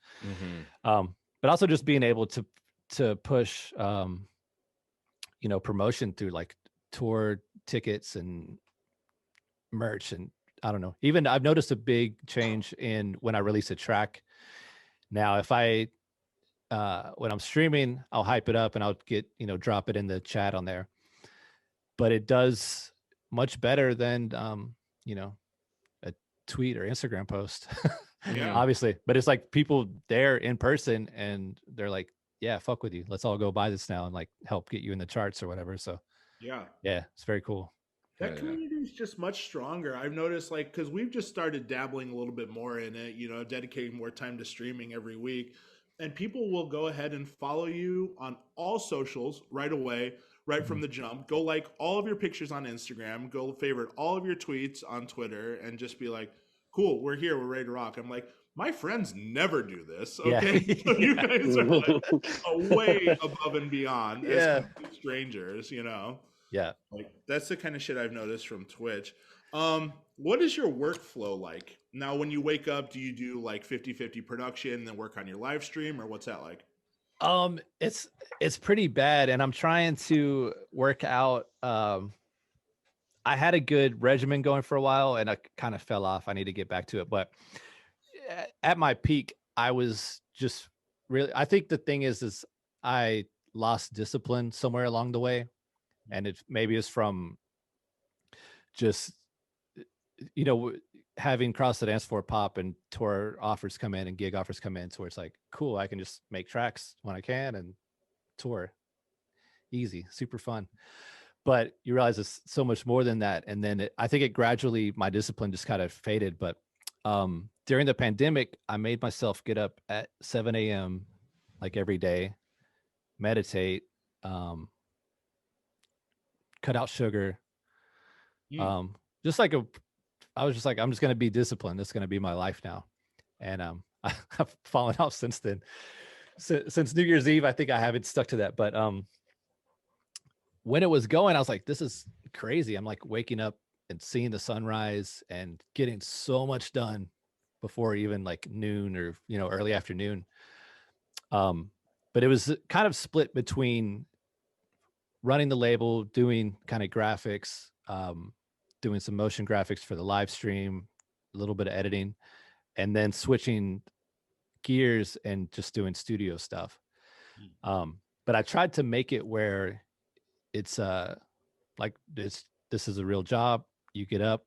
But also just being able to push, promotion through like tour tickets and merch. And I don't know, even I've noticed a big change in when I release a track. Now, if I, when I'm streaming, I'll hype it up and I'll get, drop it in the chat on there. But it does much better than, a tweet or Instagram post, obviously. But it's like people there in person and they're like, yeah, fuck with you. Let's all go buy this now and like help get you in the charts or whatever. So yeah, it's very cool. That community is just much stronger. I've noticed, like, because we've just started dabbling a little bit more in it, dedicating more time to streaming every week. And people will go ahead and follow you on all socials right away, right from the jump. Go like all of your pictures on Instagram. Go favorite all of your tweets on Twitter and just be like, cool, we're here. We're ready to rock. I'm like, my friends never do this. Okay. So you guys are like way above and beyond as complete strangers, Yeah. Like, that's the kind of shit I've noticed from Twitch. What is your workflow like? Now, when you wake up, do you do like 50-50 production and then work on your live stream, or what's that like? It's pretty bad, and I'm trying to work out. I had a good regimen going for a while and I kind of fell off. I need to get back to it. But at my peak, I was just really, I think the thing is I lost discipline somewhere along the way. And it maybe is from just, having Cross the Dance Floor pop and tour offers come in and gig offers come in, so it's like, cool, I can just make tracks when I can and tour. Easy, super fun. But you realize it's so much more than that. And then I think it gradually, my discipline just kind of faded. But during the pandemic, I made myself get up at 7 a.m. like every day, meditate, cut out sugar. Just like I was just like, I'm just going to be disciplined. This is going to be my life now. And I've fallen off since then. Since New Year's Eve, I think I haven't stuck to that. But when it was going, I was like, this is crazy. I'm like waking up and seeing the sunrise and getting so much done before even like noon or, early afternoon. But it was kind of split between running the label, doing kind of graphics, doing some motion graphics for the live stream, a little bit of editing, and then switching gears and just doing studio stuff. But I tried to make it where it's like this is a real job. You get up,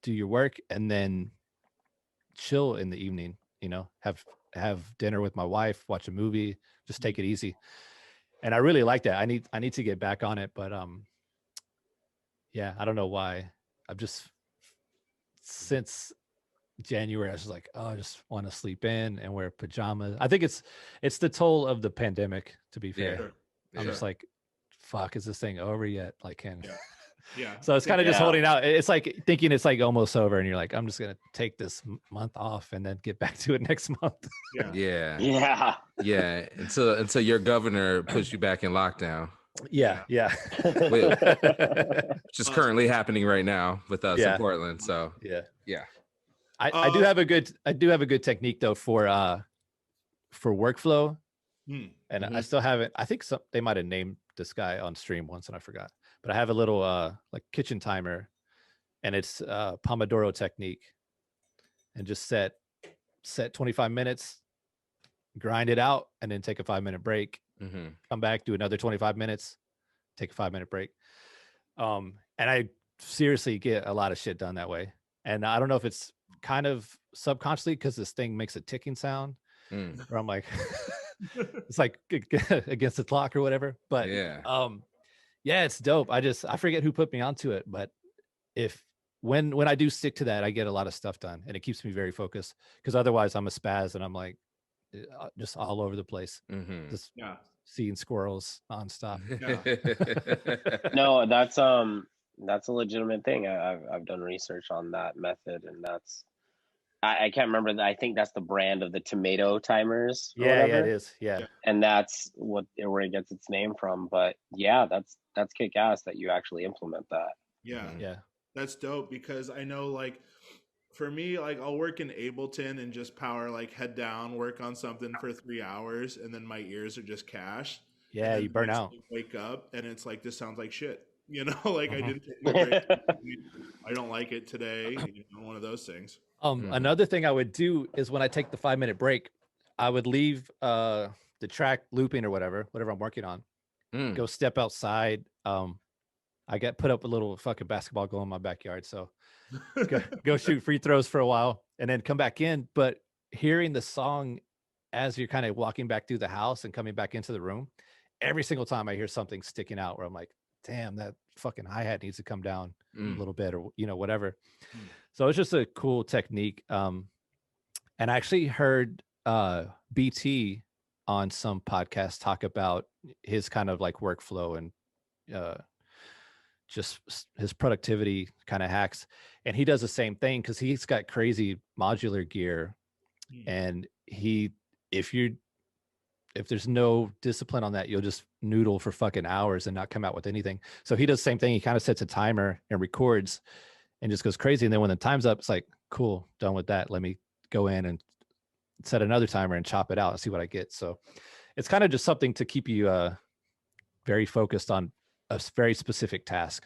do your work, and then chill in the evening, you know, have dinner with my wife, watch a movie, just take it easy. And I really like that. I need to get back on it, but yeah, I don't know why. I've just, since January, I was like, oh, I just want to sleep in and wear pajamas. I think it's the toll of the pandemic, to be fair. I'm just like, fuck, is this thing over yet? Like, so it's kind of just holding out. It's like thinking it's like almost over, and you're like, I'm just gonna take this month off and then get back to it next month. Until your governor puts you back in lockdown. Which is currently happening right now with us in Portland. So I do have a good technique though for workflow. And I still haven't. I think they might have named this guy on stream once, and I forgot. But I have a little like kitchen timer, and it's Pomodoro technique, and just set 25 minutes, grind it out, and then take a 5-minute break. Come back, do another 25 minutes, take a 5-minute break. And I seriously get a lot of shit done that way. And I don't know if it's kind of subconsciously because this thing makes a ticking sound, where I'm like. It's like against the clock or whatever, but it's dope. I forget who put me onto it, but when I do stick to that, I get a lot of stuff done, and it keeps me very focused, because otherwise I'm a spaz and I'm like just all over the place, just seeing squirrels nonstop. No, that's a legitimate thing. I've done research on that method, and that's I can't remember. I think that's the brand of the tomato timers. Yeah, it is. Yeah, and that's where it gets its name from. But yeah, that's kick ass that you actually implement that. Yeah, that's dope, because I know, like, for me, like, I'll work in Ableton and just power, like, head down, work on something for 3 hours, and then my ears are just cash. Yeah, you burn out. Wake up and it's like, this sounds like shit. You know, like I didn't take my break. I don't like it today. You know, one of those things. Another thing I would do is when I take the 5-minute break, I would leave the track looping or whatever I'm working on. Go step outside. I put up a little fucking basketball goal in my backyard, so go shoot free throws for a while and then come back in. But hearing the song as you're kind of walking back through the house and coming back into the room, every single time I hear something sticking out where I'm like, damn, that fucking hi-hat needs to come down a little bit, or whatever. So it's just a cool technique. And I actually heard BT on some podcast talk about his kind of like workflow and just his productivity kind of hacks. And he does the same thing because he's got crazy modular gear. And if there's no discipline on that, you'll just noodle for fucking hours and not come out with anything. So he does the same thing. He kind of sets a timer and records and just goes crazy. And then when the time's up, it's like, cool, done with that. Let me go in and set another timer and chop it out and see what I get. So it's kind of just something to keep you very focused on a very specific task.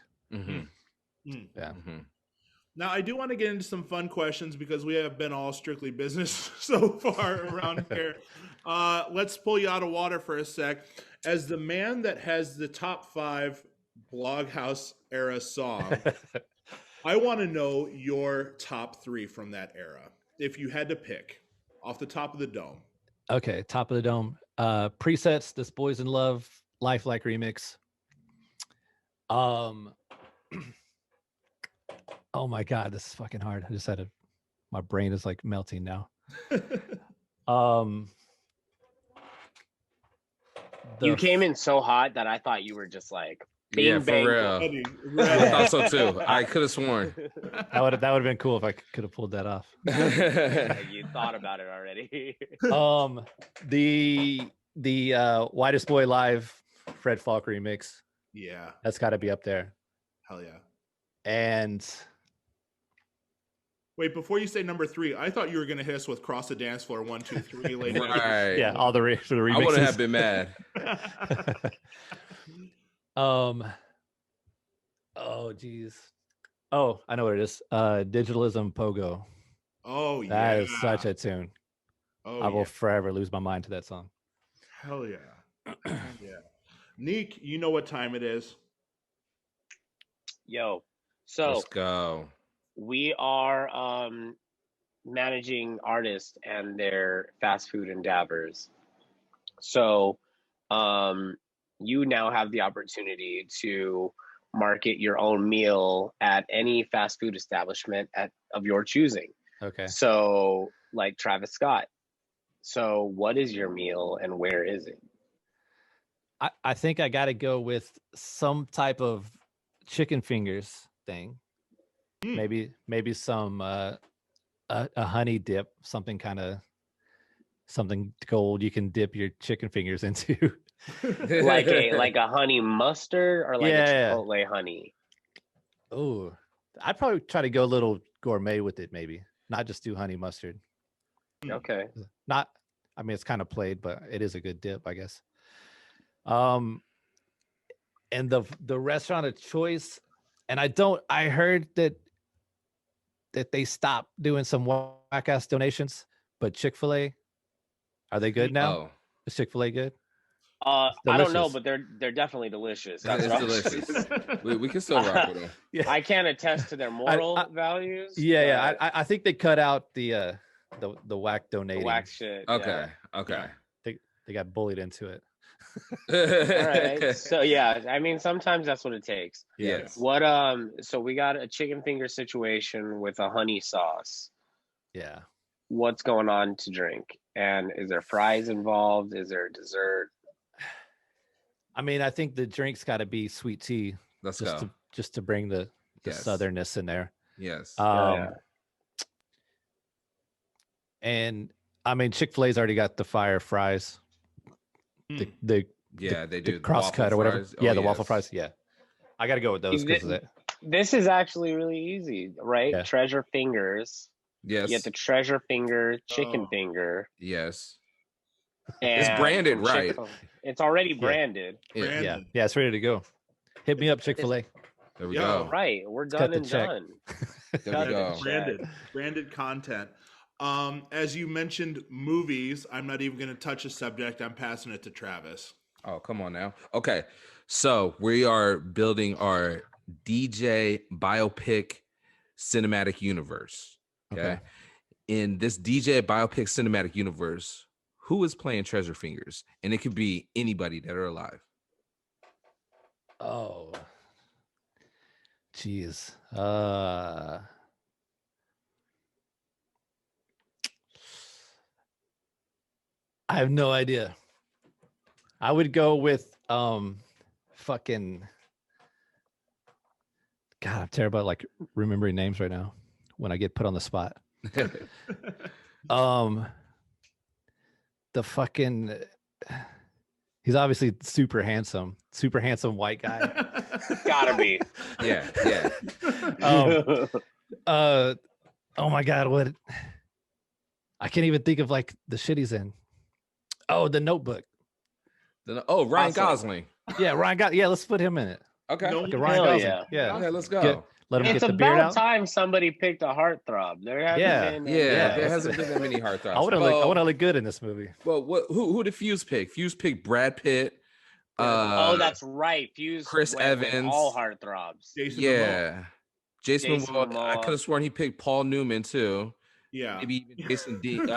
Now, I do want to get into some fun questions because we have been all strictly business so far around here. Let's pull you out of water for a sec. As the man that has the top 5 Bloghouse era song, I want to know your top 3 from that era, if you had to pick off the top of the dome. Okay, top of the dome. Presets, This Boy's in Love, Lifelike remix. Oh my God, this is fucking hard. I just my brain is like melting now. You came in so hot that I thought you were just like, bing, bang. For real. I thought so too. I could have sworn. That would have been cool if I could have pulled that off. You thought about it already. The Whitest Boy Live, Fred Falk remix. Yeah. That's got to be up there. Hell yeah. And wait, before you say number 3, I thought you were going to hit us with Cross the Dance Floor 1, 2, 3 later. Right. Yeah, all the remixes. I wouldn't have been mad. Oh geez. Oh, I know what it is. Digitalism Pogo. Oh, That yeah. is such a tune. Oh, I will yeah. forever lose my mind to that song. Hell yeah. Hell yeah. Neek, you know what time it is. Yo, so Let's go. we are managing artists and their fast food endeavors. So you now have the opportunity to market your own meal at any fast food establishment of your choosing. Okay. So, like Travis Scott. So, what is your meal and where is it? I think I got to go with some type of chicken fingers thing. Maybe some a honey dip, something gold you can dip your chicken fingers into. like a honey mustard or like a Chipotle honey. Oh, I'd probably try to go a little gourmet with it, maybe not just do honey mustard. Okay. I mean, it's kind of played, but it is a good dip, I guess. And the restaurant of choice, and I heard that they stopped doing some whack ass donations, but Chick-fil-A, are they good now? Oh. Is Chick-fil-A good? I don't know, but they're definitely delicious. That's It's delicious. we can still rock with them. Yeah. I can't attest to their moral values. Yeah. I think they cut out the whack donating. The whack shit. Okay. Yeah. Okay. They got bullied into it. All right. So yeah, I mean, sometimes that's what it takes. Yes. What so we got a chicken finger situation with a honey sauce. Yeah. What's going on to drink? And is there fries involved? Is there dessert? I mean, I think the drink's got to be sweet tea. Let's go. Just to bring the southernness in there. Yes. And I mean, Chick-fil-A's already got the fire fries. They do the crosscut or whatever. Fries. Yeah, the waffle fries. Yeah, I got to go with those because of that. This is actually really easy, right? Yeah. Treasure fingers. Yes. You get the treasure finger chicken finger. Yes. And it's branded, right? It's already branded. Yeah, it's ready to go. Hit me up, Chick-fil-A. There we go. Right, we're done and done. There we go. Branded content. As you mentioned, movies. I'm not even going to touch the subject. I'm passing it to Travis. Oh, come on now. Okay, so we are building our DJ biopic cinematic universe. Okay. In this DJ biopic cinematic universe, who is playing Treasure Fingers? And it could be anybody that are alive. Oh, geez. I have no idea. I would go with fucking God, I'm terrible at like remembering names right now when I get put on the spot. The fucking he's obviously super handsome white guy. Gotta be. Yeah. Oh my God, what I can't even think of like the shit he's in. Oh, The Notebook. Ryan Gosling. Yeah, Ryan Gosling. Yeah, let's put him in it. Okay. Ryan Gosling. Yeah, let's go. Let him it's get the beard out. about time somebody picked a heartthrob. There hasn't been. There hasn't been that many heartthrobs. I want to look good in this movie. Well, who did Fuse pick? Fuse picked Brad Pitt. That's right. Fuse. Chris Evans. All heartthrobs. Jason Momoa. I could have sworn he picked Paul Newman too. Yeah. Maybe even Jason Dean.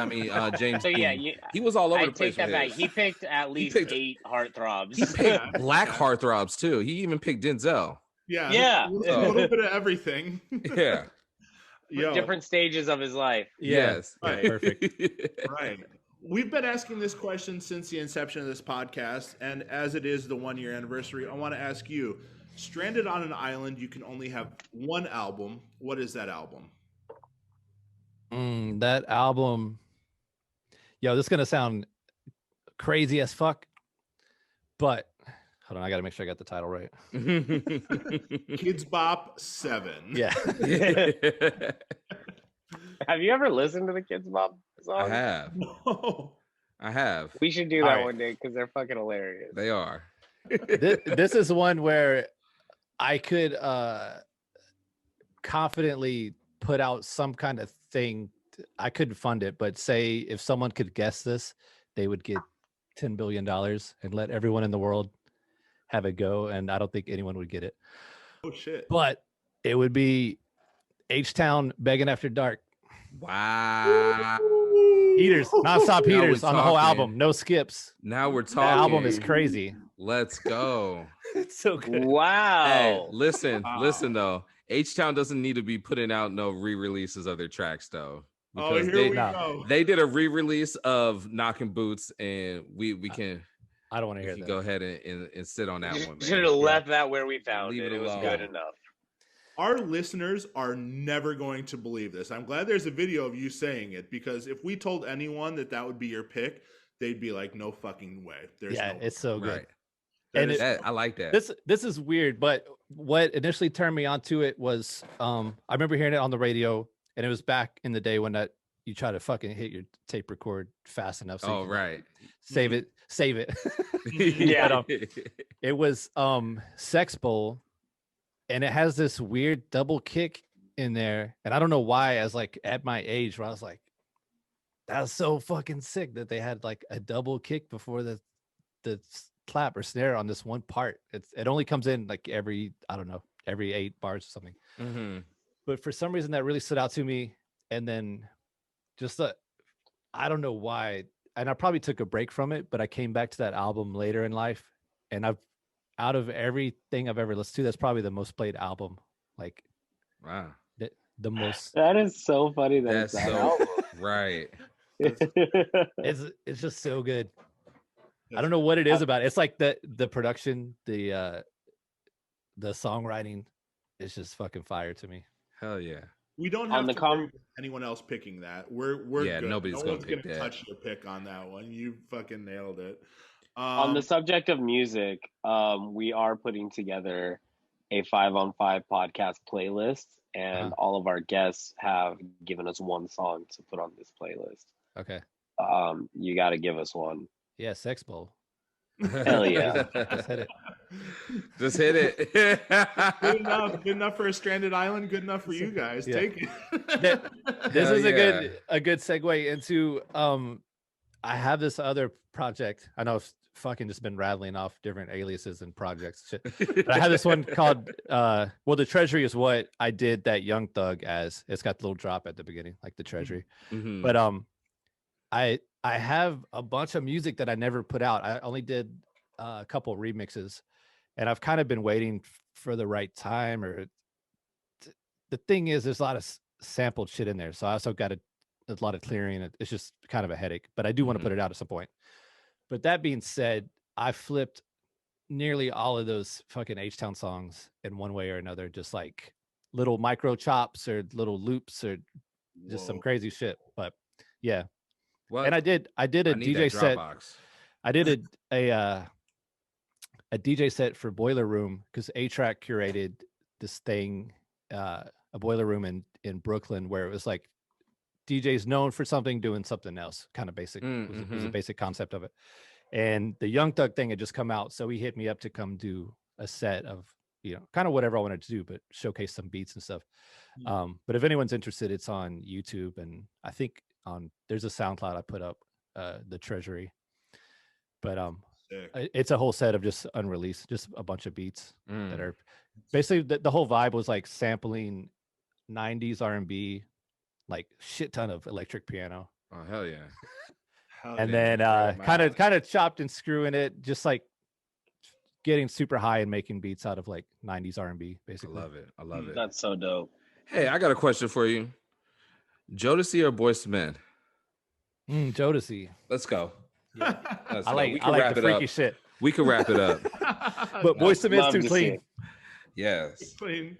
James. So Dean. He was all over the place. Take that back. He picked at least 8 heartthrobs. He picked black heartthrobs too. He even picked Denzel. Yeah. A little bit of everything. Yeah. Different stages of his life. Yes. Right. Perfect. Right. We've been asking this question since the inception of this podcast, and as it is the 1-year anniversary, I want to ask you, stranded on an island, you can only have one album. What is that album? That album, this is gonna sound crazy as fuck, but hold on, I gotta make sure I got the title right. Kids Bop 7. Yeah. Have you ever listened to the Kids Bop song? I have. No. I have. We should do that one day because they're fucking hilarious. They are. This is one where I could confidently put out some kind of thing. I couldn't fund it, but say if someone could guess this, they would get $10 billion and let everyone in the world have a go. And I don't think anyone would get it. Oh shit! But it would be H-Town Begging After Dark. Wow. Heaters, nonstop Now heaters we're on the whole talking. album, no skips. Now we're talking. The album is crazy. Let's go. It's so good. Wow. Hey, listen Wow. though. H-Town doesn't need to be putting out no re-releases of their tracks though. Oh, Because here we go. they did a re-release of Knocking Boots, and we can. I don't want to hear that. Go ahead and sit on that one. You should have left that where we found Leave it. it It was alone. good enough. Our listeners are never going to believe this. I'm glad there's a video of you saying it, because if we told anyone that would be your pick, they'd be like, "No fucking way." There's no way. It's so good. Right. And I like that. This is weird, but what initially turned me onto it was I remember hearing it on the radio, and it was back in the day when you try to fucking hit your tape record fast enough. So you can save it. Yeah. But, it was Sex Bowl, and it has this weird double kick in there, and I don't know why. As like at my age, where I was like, "That's so fucking sick that they had like a double kick before the clap or snare on this one part." It only comes in like every 8 bars or something. Mm-hmm. But for some reason that really stood out to me, and then just I don't know why, and I probably took a break from it, but I came back to that album later in life, and out of everything I've ever listened to, that's probably the most played album. Like, wow, the most. That is so funny. That's that so right. It's just so good. I don't know what it is about it. It's like the production, the songwriting is just fucking fire to me. Hell yeah. We don't have to worry about anyone else picking that. We're good. Nobody's no gonna one's pick gonna that. touch your pick on that one. You fucking nailed it. On the subject of music, we are putting together a 5-on-5 podcast playlist, and all of our guests have given us one song to put on this playlist. Okay. You got to give us one. Yeah, Sex Bowl. Hell yeah. Just hit it. Good enough for a stranded island. Good enough for you guys. Yeah. Take it. This is a good segue into I have this other project. I know I've fucking just been rattling off different aliases and projects and shit. But I have this one called the Treasury is what I did that Young Thug as. It's got the little drop at the beginning, like the Treasury. Mm-hmm. But I have a bunch of music that I never put out. I only did a couple remixes, and I've kind of been waiting for the right time. Or the thing is, there's a lot of sampled shit in there, so I also got a lot of clearing. It's just kind of a headache, but I do want to put it out at some point. But that being said, I flipped nearly all of those fucking H-Town songs in one way or another, just like little micro chops or little loops or just some crazy shit. But yeah. What? And I did a DJ set. I did a DJ set for Boiler Room because A-Track curated this thing, a Boiler Room in Brooklyn, where it was like DJs known for something doing something else, kind of basic. It was a basic concept of it. And the Young Thug thing had just come out, so he hit me up to come do a set of kind of whatever I wanted to do, but showcase some beats and stuff. But if anyone's interested, it's on YouTube, and I think there's a SoundCloud I put up, the Treasury. But it's a whole set of just unreleased, just a bunch of beats that are basically the whole vibe was like sampling 90s R&B, like shit ton of electric piano. Oh hell yeah. And then kind of chopped and screwing it, just like getting super high and making beats out of like 90s R&B, basically. I love it. That's so dope. Hey, I got a question for you. Jodeci or Boyz II Men? Jodeci. Let's go. Yeah. I like the freaky shit. We can wrap it up. But Boyz II Men's too clean. Yes. Clean.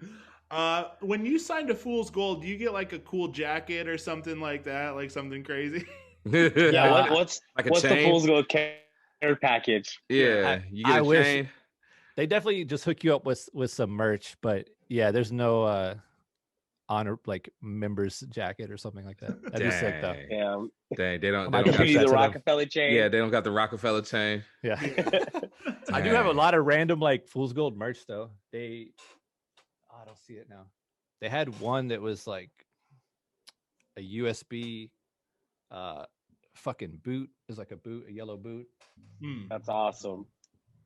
When you signed to Fool's Gold, do you get like a cool jacket or something like that, like something crazy? Yeah. What's the Fool's Gold care package? Yeah. You get a chain. They definitely just hook you up with some merch, but yeah, there's no honor like members jacket or something like that. That'd be sick though. Yeah. Dang, they don't might got give you the to them. Rockefeller chain. Yeah, they don't got the Rockefeller chain. Yeah. I do have a Dang. lot of random like Fool's Gold merch though. I don't see it now. They had one that was like a USB fucking boot. It was like a yellow boot. That's awesome.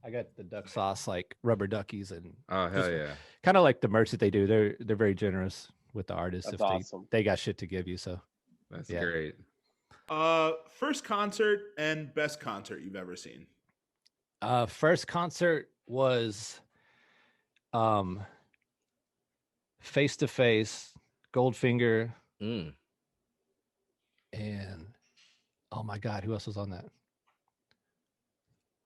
I got the duck sauce, like rubber duckies, and Oh hell yeah. kind of like the merch that they do. They're very generous with the artists. That's if awesome. they got shit to give you. So That's Yeah. great. First concert and best concert you've ever seen. First concert was Face to Face, Goldfinger, Mm. and oh my god, who else was on that?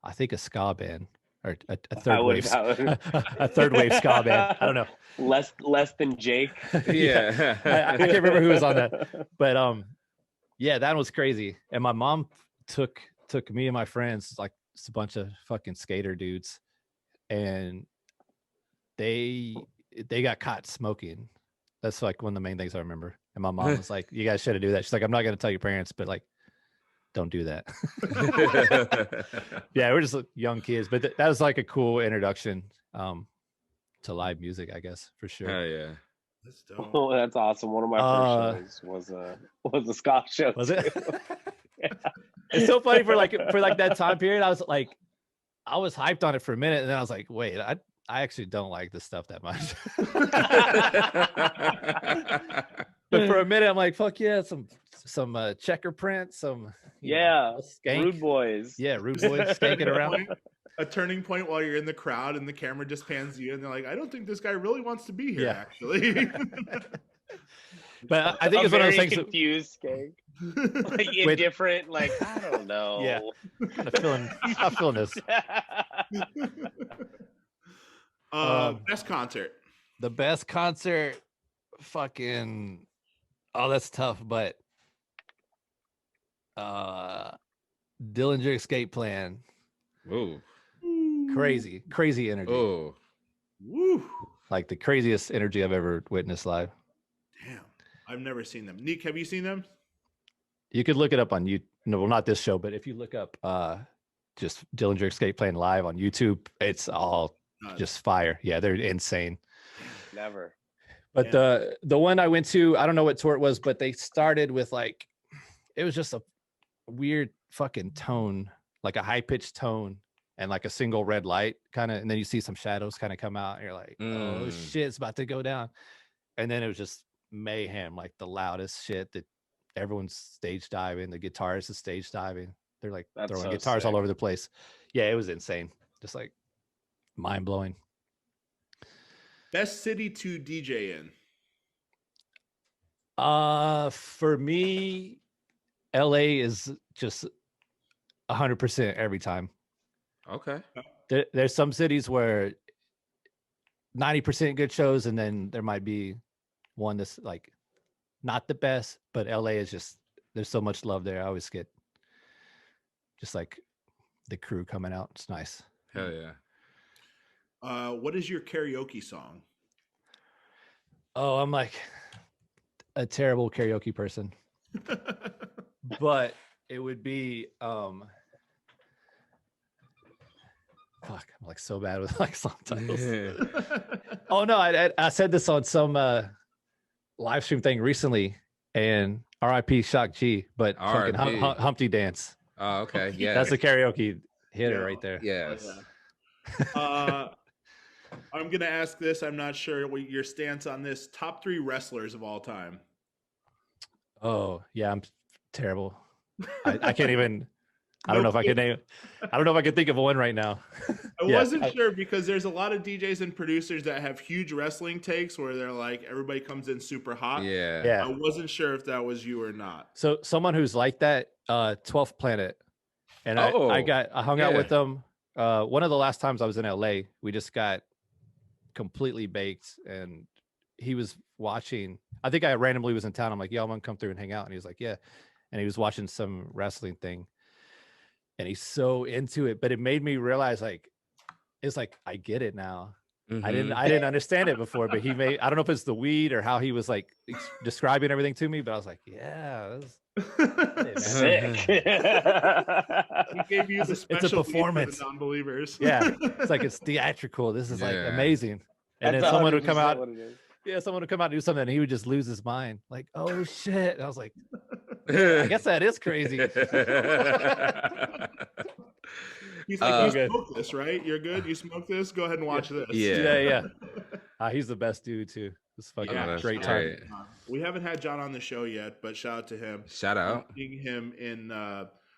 I think a ska band or a third wave a third wave ska band. I don't know. Less than Jake. Yeah. I can't remember who was on that, but yeah, that was crazy. And my mom took me and my friends, like it's a bunch of fucking skater dudes, and they got caught smoking. That's like one of the main things I remember. And my mom was like, "You guys shouldn't do that." She's like, "I'm not going to tell your parents, but like, don't do that." Yeah, we're just young kids, but that was like a cool introduction to live music, I guess, for sure. Hell yeah. That's dope. Oh, that's awesome. One of my first shows was a ska show. Was it? Yeah. It's so funny for that time period. I was hyped on it for a minute, and then I was like, wait, I actually don't like this stuff that much. But for a minute, I'm like, fuck yeah, some checker print, some skank. Rude Boys. Yeah, Rude Boys skanking around. A turning point while you're in the crowd and the camera just pans you, and they're like, I don't think this guy really wants to be here, actually. But I think it's one of those things. Confused skank. Like indifferent, like I don't know. Yeah, I'm feeling this. Best concert. The best concert, fucking. Oh, that's tough, but Dillinger Escape Plan. Ooh. Crazy energy. Oh. Woo. Like the craziest energy I've ever witnessed live. Damn. I've never seen them. Nick, have you seen them? You could look it up on YouTube. No, well, not this show, but if you look up just Dillinger Escape Plan live on YouTube, it's all just fire. Yeah, they're insane. Never. But the one I went to, I don't know what tour it was, but they started with like, it was just a weird fucking tone, like a high pitched tone and like a single red light kind of, and then you see some shadows kind of come out and you're like, oh shit, it's about to go down. And then it was just mayhem, like the loudest shit that everyone's stage diving, the guitarist is stage diving. They're like throwing guitars all over the place. Yeah, it was insane. Just like mind blowing. Best city to DJ in? For me, LA is just 100% every time. Okay. There's some cities where 90% good shows, and then there might be one that's like not the best, but LA is just, there's so much love there. I always get just like the crew coming out. It's nice. Hell yeah. What is your karaoke song? Oh, I'm like a terrible karaoke person. But it would be fuck, I'm like so bad with like song titles. Oh no, I said this on some live stream thing recently, and RIP Shock G, but fucking Humpty Dance. Oh, okay. Yeah. That's a karaoke hitter right there. Yes. I'm gonna ask this. I'm not sure what your stance on this. Top 3 wrestlers of all time. Oh yeah, I'm terrible. I can't even. I don't know if I could name. I don't know if I could think of one right now. I wasn't sure because there's a lot of DJs and producers that have huge wrestling takes where they're like everybody comes in super hot. Yeah. I wasn't sure if that was you or not. So someone who's like that, 12th Planet, and I hung out with them. One of the last times I was in LA, we just got completely baked, and he was watching. I think I randomly was in town. I'm like, "Yo, I'm gonna come through and hang out," and he was like, "Yeah," and he was watching some wrestling thing. And he's so into it, but it made me realize, like, it's like I get it now. I didn't understand it before, but he made, I don't know if it's the weed or how he was like describing everything to me, but I was like, yeah, sick. He gave you the special it's a performance. For the non-believers. Yeah, it's like it's theatrical. This is like amazing. And That's then someone would come out. Someone would come out and do something, and he would just lose his mind. Like, oh shit! And I was like, I guess that is crazy. He's like, you smoke this, right? You're good. You smoke this. Go ahead and watch this. Yeah. He's the best dude too. It's fucking great time. We haven't had John on the show yet, but shout out to him. Shout out. Seeing him in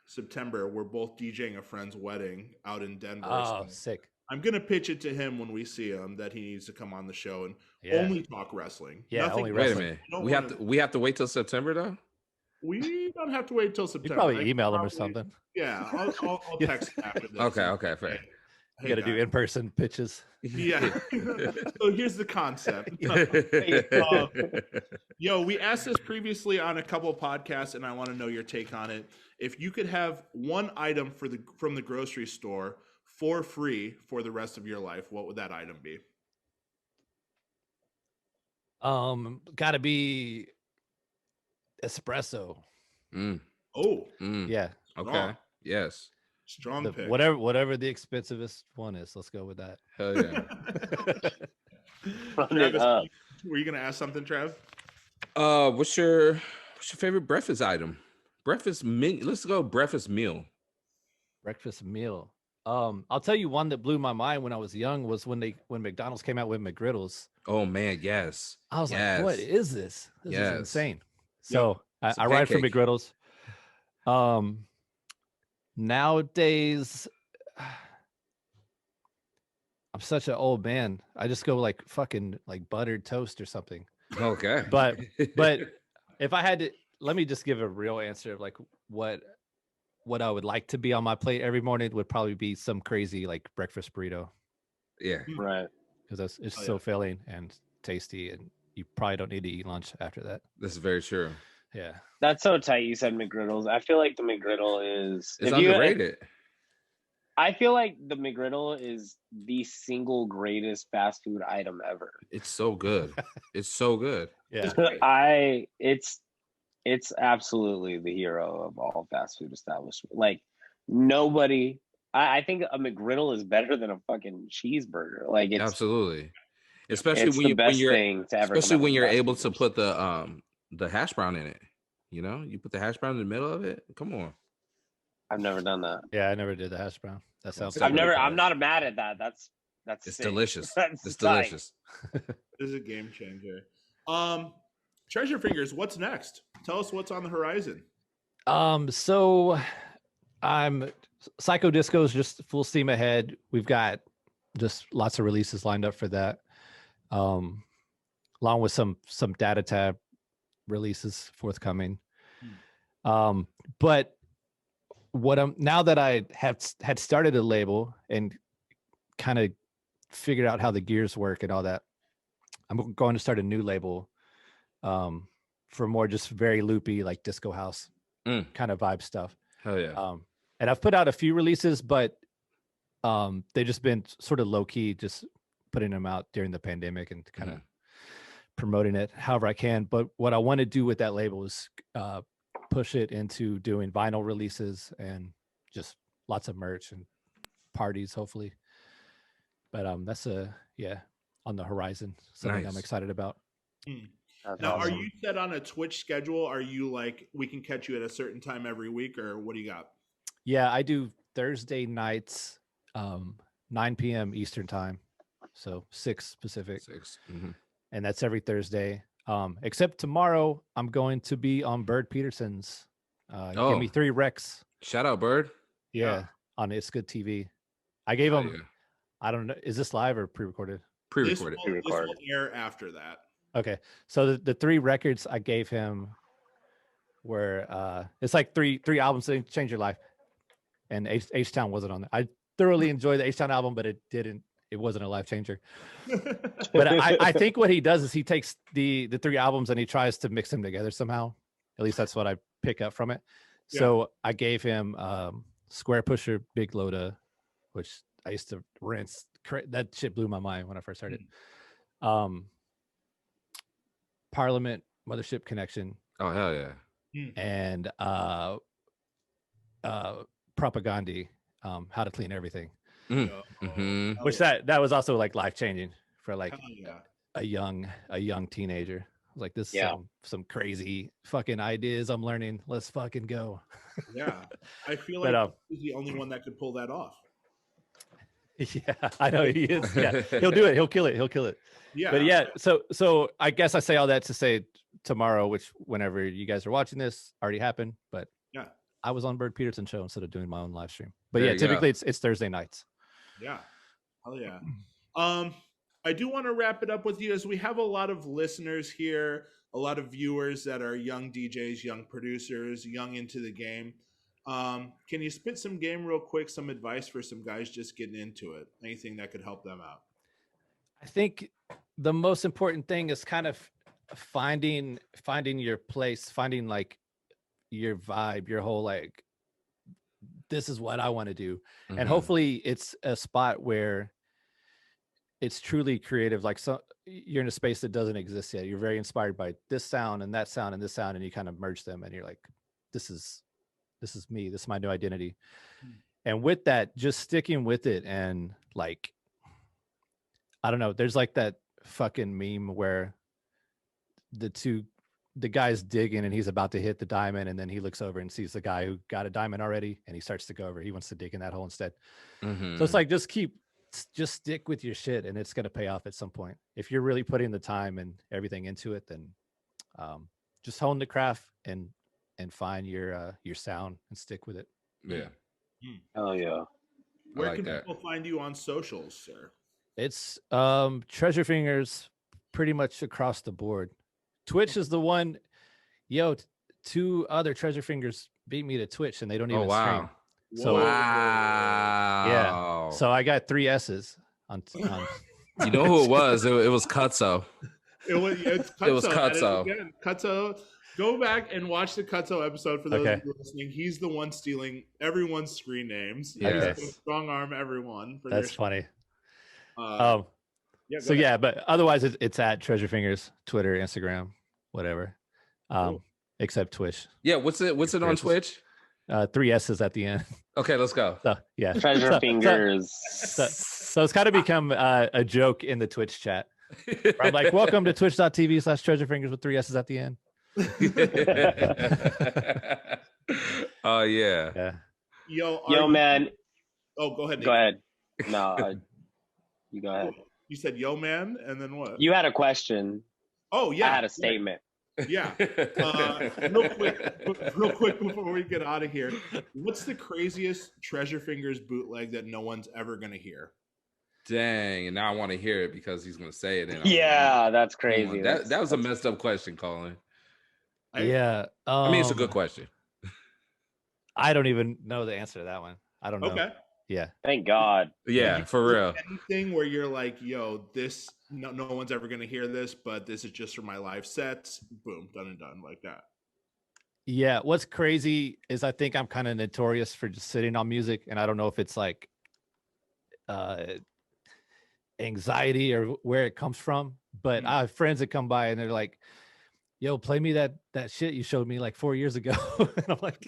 September. We're both DJing a friend's wedding out in Denver. Oh, sick. I'm gonna pitch it to him when we see him that he needs to come on the show and only talk wrestling. Yeah, Nothing only wrestling. Wait a minute. We have to wait till September though. We don't have to wait till September. You probably email him or something. Yeah, I'll text him after this. Okay, fair. You got to do in-person pitches. Yeah. So here's the concept. Yo, we asked this previously on a couple of podcasts, and I want to know your take on it. If you could have one item from the grocery store for free for the rest of your life, what would that item be? Gotta be espresso. Yeah. Okay. Yes. Strong pick. Whatever the expensivest one is, let's go with that. Hell yeah. Travis, were you gonna ask something, Trav? What's your favorite breakfast item? Breakfast meal. Let's go breakfast meal. Breakfast meal. I'll tell you one that blew my mind when I was young was when McDonald's came out with McGriddles. Oh man, yes. I was like, what is this? This is insane. So I ride for McGriddles. Nowadays, I'm such an old man. I just go like fucking like buttered toast or something. Okay. But if I had to, let me just give a real answer of like what I would like to be on my plate every morning would probably be some crazy like breakfast burrito. Yeah. Right. Because it's so filling and tasty, and you probably don't need to eat lunch after that. This is very true. Yeah. That's so tight. You said McGriddles. I feel like the McGriddle is underrated. I feel like the McGriddle is the single greatest fast food item ever. It's so good. It's so good. Yeah. It's absolutely the hero of all fast food establishments. Like nobody, I think a McGriddle is better than a fucking cheeseburger. Like it's absolutely, especially when you're able to put the hash brown in it. You know, you put the hash brown in the middle of it. Come on. I've never done that. Yeah, I never did the hash brown. That sounds. I'm not mad at that. That's it's sick. Delicious. It's tight. Delicious. This is a game changer. Treasure Fingers, what's next? Tell us what's on the horizon. So I'm Psycho Disco's just full steam ahead. We've got just lots of releases lined up for that. Along with some data tab releases forthcoming. But now that I had started a label and kind of figured out how the gears work and all that, I'm going to start a new label for more just very loopy, like disco house kind of vibe stuff. Hell yeah. And I've put out a few releases, but they've just been sort of low key, just putting them out during the pandemic and kind of promoting it however I can. But what I want to do with that label is push it into doing vinyl releases and just lots of merch and parties, hopefully. But that's on the horizon, something I'm excited about. Now, awesome. Are you set on a Twitch schedule? Are you like, we can catch you at a certain time every week, or what do you got? Yeah, I do Thursday nights, 9 p.m. Eastern time. So 6 Pacific. 6. And that's every Thursday. Except tomorrow, I'm going to be on Bird Peterson's. Give me 3 Recs. Shout out, Bird. Yeah, on It's Good TV. I gave him, I don't know, is this live or pre-recorded? Pre-recorded. This will air after that. Okay. So the 3 records I gave him were, it's like three albums that change your life. And H-Town wasn't on there. I thoroughly enjoyed the H-Town album, but it wasn't a life changer. But I think what he does is he takes the 3 albums and he tries to mix them together somehow. At least that's what I pick up from it. Yeah. So I gave him Square Pusher Big Loda, which I used to rinse that shit blew my mind when I first heard it. Parliament, Mothership Connection. Oh hell yeah. And Propaganda, How to Clean Everything. Which that was also like life changing for like a young teenager. Like, this is some crazy fucking ideas I'm learning. Let's fucking go. Yeah. I feel like he's the only one that could pull that off. Yeah, I know he is. Yeah, he'll do it. He'll kill it. Yeah. But yeah, so I guess I say all that to say tomorrow, which whenever you guys are watching this, already happened. But yeah, I was on Bird Peterson's show instead of doing my own live stream. But yeah, typically it's Thursday nights. Yeah. Hell yeah. I do want to wrap it up with you, as we have a lot of listeners here, a lot of viewers that are young DJs, young producers, young into the game. Can you spit some game real quick, some advice for some guys just getting into it? Anything that could help them out? I think the most important thing is kind of finding your place, finding like your vibe, your whole like, this is what I want to do. And hopefully it's a spot where it's truly creative. Like, so you're in a space that doesn't exist yet. You're very inspired by this sound and that sound and this sound, and you kind of merge them and you're like, this is me. This is my new identity. And with that, just sticking with it. And like, I don't know, there's like that fucking meme where the guy's digging and he's about to hit the diamond, and then he looks over and sees the guy who got a diamond already, and he starts to go over. He wants to dig in that hole instead. So it's like, just stick with your shit, and it's going to pay off at some point. If you're really putting the time and everything into it, then just hone the craft and find your sound and stick with it. Yeah. Oh yeah. Where can people find you on socials, sir? It's Treasure Fingers pretty much across the board. Twitch is the one. Yo, 2 other Treasure Fingers beat me to Twitch, and they don't even stream. So yeah. So I got 3 S's on You know who it was? It was Cutso. It was Cutso. Cutso. Go back and watch the Cutso episode for those of you listening. He's the one stealing everyone's screen names. Yes. He's strong arm everyone. That's funny. But otherwise it's at Treasure Fingers, Twitter, Instagram, whatever. Except Twitch. Yeah, what's it on Twitch? 3 S's at the end. Okay, let's go. So yeah. Treasure Fingers. So it's kind of become a joke in the Twitch chat. I'm like, welcome to twitch.tv/Treasure Fingers with 3 S's at the end. Oh yeah. Yo, man. Oh, go ahead. Go ahead. No, you go ahead. You said yo, man, and then what? You had a question. Oh yeah. I had a statement. Yeah. Real quick before we get out of here, what's the craziest Treasure Fingers bootleg that no one's ever gonna hear? Dang, and now I want to hear it because he's gonna say it. Yeah, that's crazy. That was a messed up question, Colin. Yeah. I mean, it's a good question. I don't even know the answer to that one. I don't know. Okay. Yeah. Thank God. Yeah, for real. Anything where you're like, yo, this no one's ever gonna hear this, but this is just for my live sets. Boom, done and done, like that. Yeah. What's crazy is I think I'm kind of notorious for just sitting on music, and I don't know if it's like anxiety or where it comes from, but I have friends that come by and they're like, yo, play me that shit you showed me like 4 years ago. And I'm like,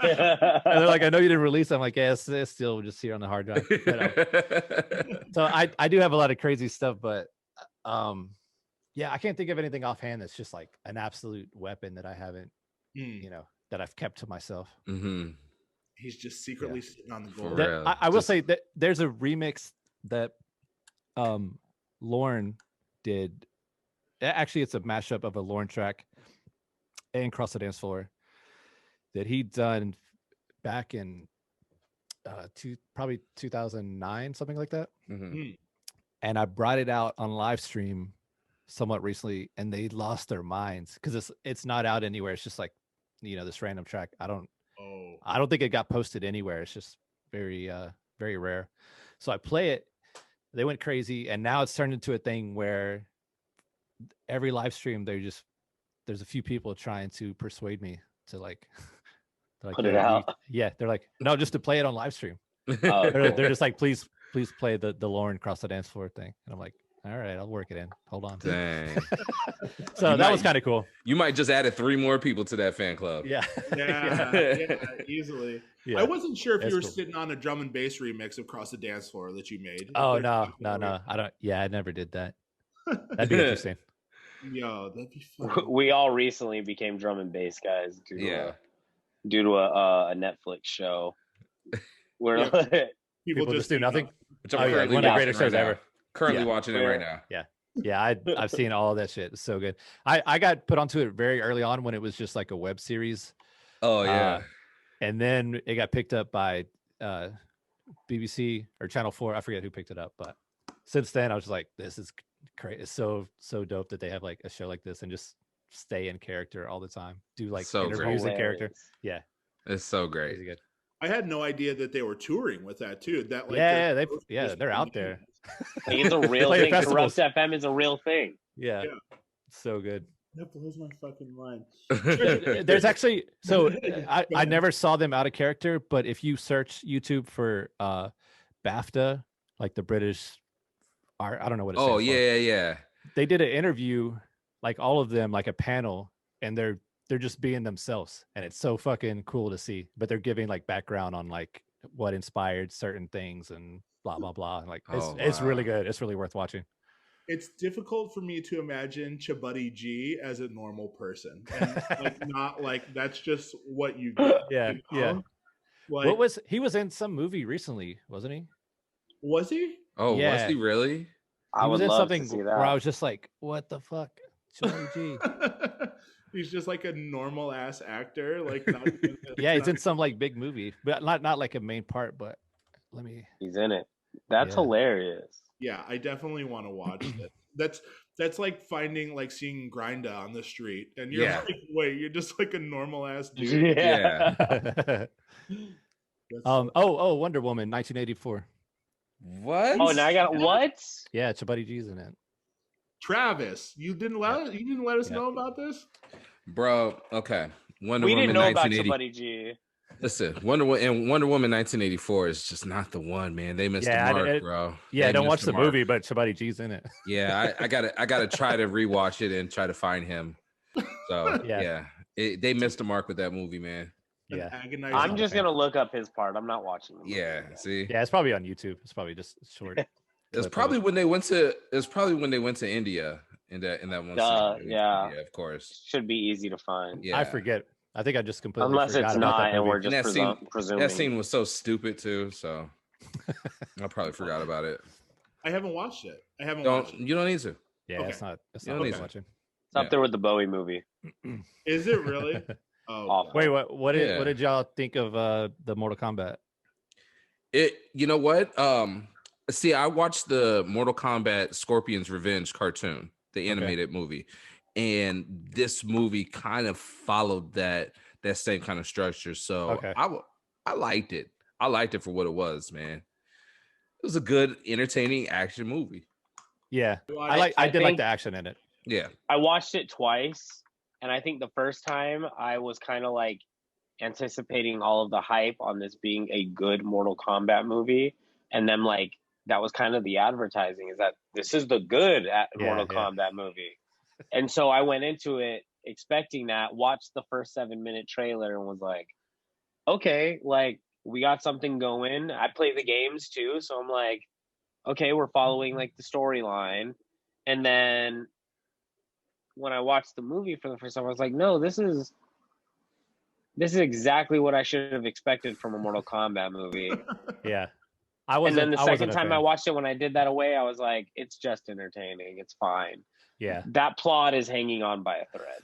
and they're like, I know you didn't release it. I'm like, yeah, it's still just here on the hard drive. But, so I do have a lot of crazy stuff, but yeah, I can't think of anything offhand that's just like an absolute weapon that I haven't, that I've kept to myself. He's just secretly sitting on the gold. I will say that there's a remix that Lauren did. Actually, it's a mashup of a Lauren track and Cross the Dance Floor that he'd done back in probably 2009, something like that. And I brought it out on live stream somewhat recently, and they lost their minds because it's not out anywhere. It's just like, this random track. I don't think it got posted anywhere. It's just very, very rare. So I play it. They went crazy, and now it's turned into a thing where every live stream there's a few people trying to persuade me to like put it out. Yeah, they're like, no, just to play it on live stream. They're just like, please please play the Lauren cross the dance floor thing. And I'm like, all right, I'll work it in. Hold on. Dang. So that was kind of cool. You might just added 3 more people to that fan club. Yeah. Yeah, easily. Yeah. I wasn't sure if you were cool. sitting on a drum and bass remix of Cross the Dance Floor that you made. Oh, no. I don't. Yeah, I never did that. That'd be interesting. Yo, that'd be fun. We all recently became drum and bass guys due to a Netflix show. Where people just do nothing. Which I'm currently one of the greatest shows ever. Currently watching it right now. Yeah, I've seen all of that shit. It's so good. I got put onto it very early on when it was just like a web series. Oh yeah. And then it got picked up by BBC or Channel 4. I forget who picked it up, but since then I was like, this is great. It's so dope that they have like a show like this and just stay in character all the time. Do like interviews in character. Yeah. It's so great. Really good. I had no idea that they were touring with that too. That like they're out there. It's a real thing. Corrupt FM is a real thing. Yeah. So good. That blows my fucking mind. There's actually I never saw them out of character, but if you search YouTube for BAFTA, like the British art, I don't know what it stands for. Yeah. They did an interview, like all of them, like a panel, and they're just being themselves, and it's so fucking cool to see. But they're giving like background on like what inspired certain things and blah blah blah. Like it's really good. It's really worth watching. It's difficult for me to imagine Chabuddy G as a normal person, and like not like that's just what you get. Yeah, you know? Like, he was in some movie recently, wasn't he? Was he? Oh, yeah. Was he really? I was in something where I was just like, what the fuck, Chabuddy G. He's just like a normal ass actor, like not he's in some like big movie, but not like a main part. But he's in it. That's hilarious. Yeah, I definitely want to watch it. That's like seeing Grinda on the street, and you're like, wait, you're just like a normal ass dude. Yeah. Wonder Woman, 1984. What? Oh, now I got what? Yeah, Chabuddy G's in it. Travis, you didn't let us know about this, bro. Okay, we didn't know about Chabuddy G. Listen, Wonder Woman 1984 is just not the one, man. They missed the mark, bro. Yeah, don't watch the movie, but Chabuddy G's in it. Yeah, I gotta try to rewatch it and try to find him. So they missed the mark with that movie, man. Yeah, I'm just gonna look up his part. I'm not watching the movie. Yeah, see. Yeah, it's probably on YouTube. It's probably just short. It's probably when they went to India in that one scene. Yeah, of course. Should be easy to find. Yeah, I forget. I think I just completely unless forgot it's about not, that and we're just presuming. That scene was so stupid too. So I probably forgot about it. I haven't watched it. You don't need to. Yeah, okay. It's not watching. It's up there with the Bowie movie. Is it really? Oh, wait, what did y'all think of the Mortal Kombat? You know what? See, I watched the Mortal Kombat Scorpion's Revenge cartoon, the animated movie, and this movie kind of followed that same kind of structure. So I liked it. I liked it for what it was, man. It was a good, entertaining action movie. Yeah, I did like the action in it. Yeah, I watched it twice, and I think the first time I was kind of like anticipating all of the hype on this being a good Mortal Kombat movie, and then like that was kind of the advertising, is that this is the good Mortal Kombat movie. And so I went into it expecting that, watched the first 7-minute trailer and was like, okay, like we got something going. I play the games too. So I'm like, okay, we're following like the storyline. And then when I watched the movie for the first time, I was like, no, this is exactly what I should have expected from a Mortal Kombat movie. Yeah. And then the second time I watched it, when I did that away, I was like, it's just entertaining. It's fine. Yeah. That plot is hanging on by a thread.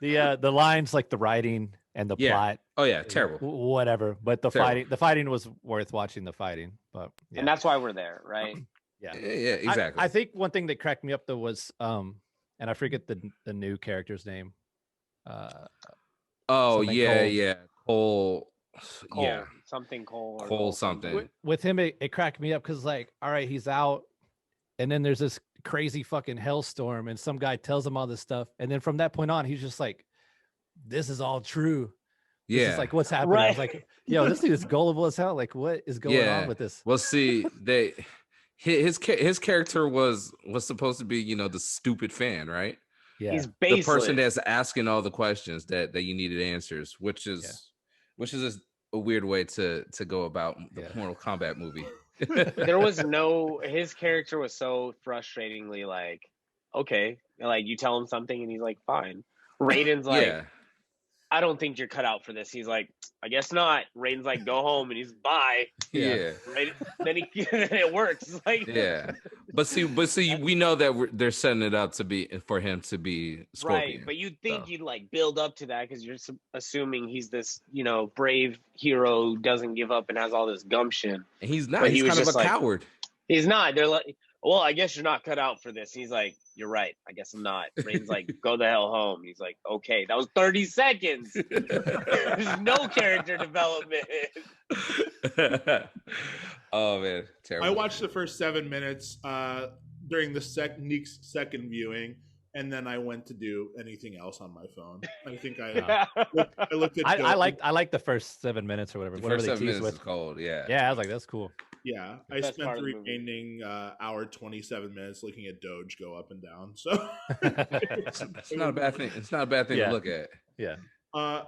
Yeah. The lines, like the writing and the plot. Oh yeah, terrible. Whatever. But the fighting was worth watching the fighting. But and that's why we're there, right? Yeah, exactly. I think one thing that cracked me up though was and I forget the new character's name. Cole. Cole something. With him, it cracked me up because, like, all right, he's out, and then there's this crazy fucking hellstorm, and some guy tells him all this stuff, and then from that point on, he's just like, "This is all true." It's Yeah. just like, what's happening? I was like, yo, this dude is gullible as hell. Like, what is going on with this? Well, see, his character was supposed to be, you know, the stupid fan, right? Yeah. He's The person baseless. that's asking all the questions that you needed answers, which is a weird way to go about the Mortal Kombat movie. His character was so frustratingly like, okay, like you tell him something and he's like, fine. Raiden's like, I don't think you're cut out for this. He's like, I guess not. Raiden's like, go home, and he's bye. Yeah. Right. Then it works. It's like, yeah. But see, we know that they're setting it up for him to be Scorpion. Right. But you'd think you'd like build up to that because you're assuming he's this, you know, brave hero who doesn't give up and has all this gumption. And he's not. He's kind of a coward. He's not. They're like, well, I guess you're not cut out for this. He's like, you're right. I guess I'm not. Raiden's like, go the hell home. He's like, okay, that was 30 seconds. There's no character development. Oh man, terrible. I watched the first 7 minutes during the Neek's second viewing, and then I went to do anything else on my phone. I think I looked at. I like the first 7 minutes or whatever. The whatever first 7 minutes with. is cold. Yeah. Yeah, I was like, that's cool. Yeah, I spent the remaining hour 27 minutes looking at Doge go up and down. So it's not a bad thing. It's not a bad thing to look at. Yeah.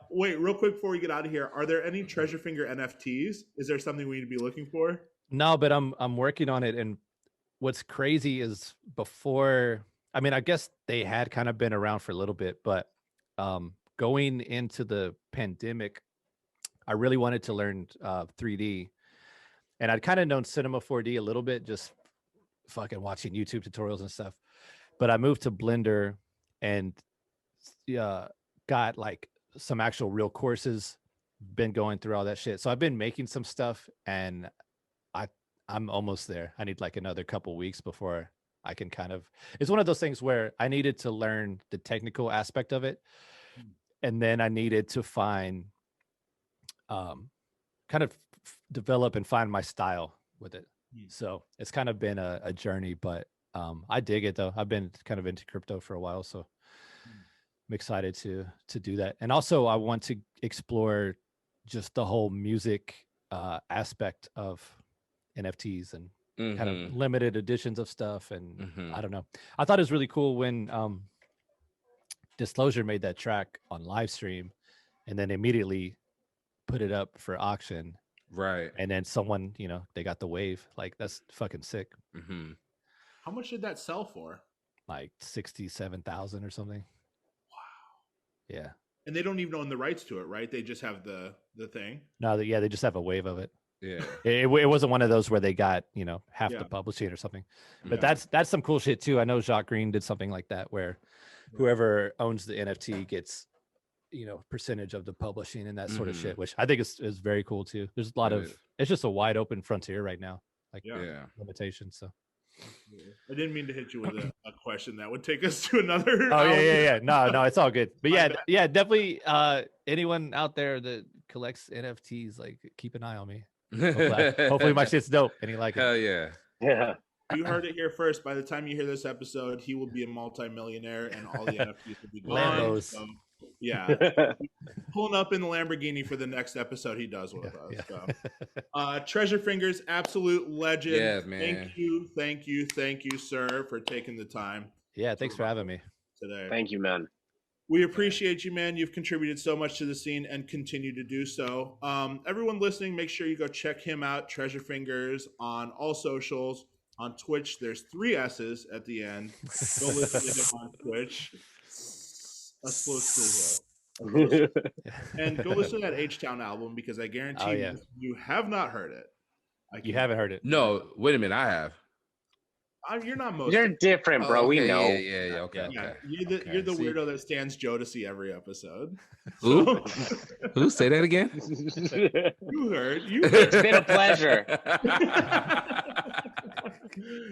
Wait, real quick before we get out of here, are there any Treasure Finger NFTs? Is there something we need to be looking for? No, but I'm working on it. And what's crazy is before, I mean, I guess they had kind of been around for a little bit, but going into the pandemic, I really wanted to learn 3D. And I'd kind of known Cinema 4D a little bit, just fucking watching YouTube tutorials and stuff. But I moved to Blender and got like some actual real courses, been going through all that shit. So I've been making some stuff and I'm almost there. I need like another couple weeks before I can kind of, it's one of those things where I needed to learn the technical aspect of it. And then I needed to find, kind of develop and find my style with it. So it's kind of been a journey, but I dig it though. I've been kind of into crypto for a while, so I'm excited to do that. And also I want to explore just the whole music aspect of NFTs and kind of limited editions of stuff. And I don't know. I thought it was really cool when Disclosure made that track on live stream and then immediately put it up for auction. Right. And then someone, you know, they got the wave. Like, that's fucking sick. How much did that sell for? Like 67,000 or something. Wow. Yeah. And they don't even own the rights to it, right? They just have the thing. No, they just have a wave of it. Yeah. It wasn't one of those where they got, you know, half the publishing or something. But that's some cool shit too. I know Jacques Green did something like that where whoever owns the NFT gets, you know, percentage of the publishing and that sort of shit, which I think is very cool too. There's a lot of, it's just a wide open frontier right now, like limitations. So I didn't mean to hit you with a question that would take us to another. Oh yeah. No, it's all good. But yeah, definitely. Anyone out there that collects NFTs, like, keep an eye on me. Hopefully my shit's dope and you like it. Hell yeah. Yeah. You heard it here first. By the time you hear this episode, he will be a multi-millionaire and all the NFTs will be gone. Lambos. So, yeah. Pulling up in the Lamborghini for the next episode he does with us. Yeah. So. Treasure Fingers, absolute legend. Yeah, man. Thank you, sir, for taking the time. Yeah, thanks for having me today. Thank you, man. We appreciate you, man. You've contributed so much to the scene and continue to do so. Everyone listening, make sure you go check him out, Treasure Fingers, on all socials. On Twitch, there's 3 S's at the end. Go listen to him on Twitch. A slow sizzle. And go listen to that H-Town album because I guarantee you have not heard it. You haven't heard it? No, wait a minute. I have. You're not most. You're different, bro. We know. Yeah. Okay. You're the weirdo that stands Jodeci every episode. Who? Who? Say that again. You heard. It's been a pleasure.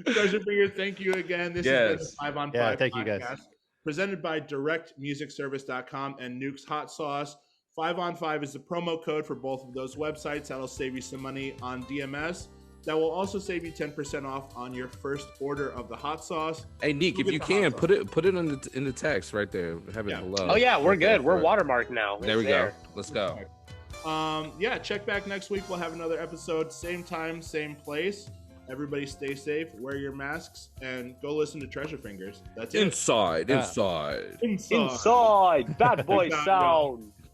Treasure Fingers, thank you again. This is the 5on5 thank podcast, you guys. Presented by directmusicservice.com and Nuke's Hot Sauce. 5on5 is the promo code for both of those websites. That'll save you some money on DMS. That will also save you 10% off on your first order of the hot sauce. Hey, Nick, if you can, put it in the text right there. Have it below. Oh yeah, we're good. We're watermarked now. There we go. Let's go. Yeah, check back next week. We'll have another episode, same time, same place. Everybody stay safe, wear your masks, and go listen to Treasure Fingers. That's it. Inside. Bad boy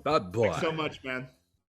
Bad boy. Thanks so much, man.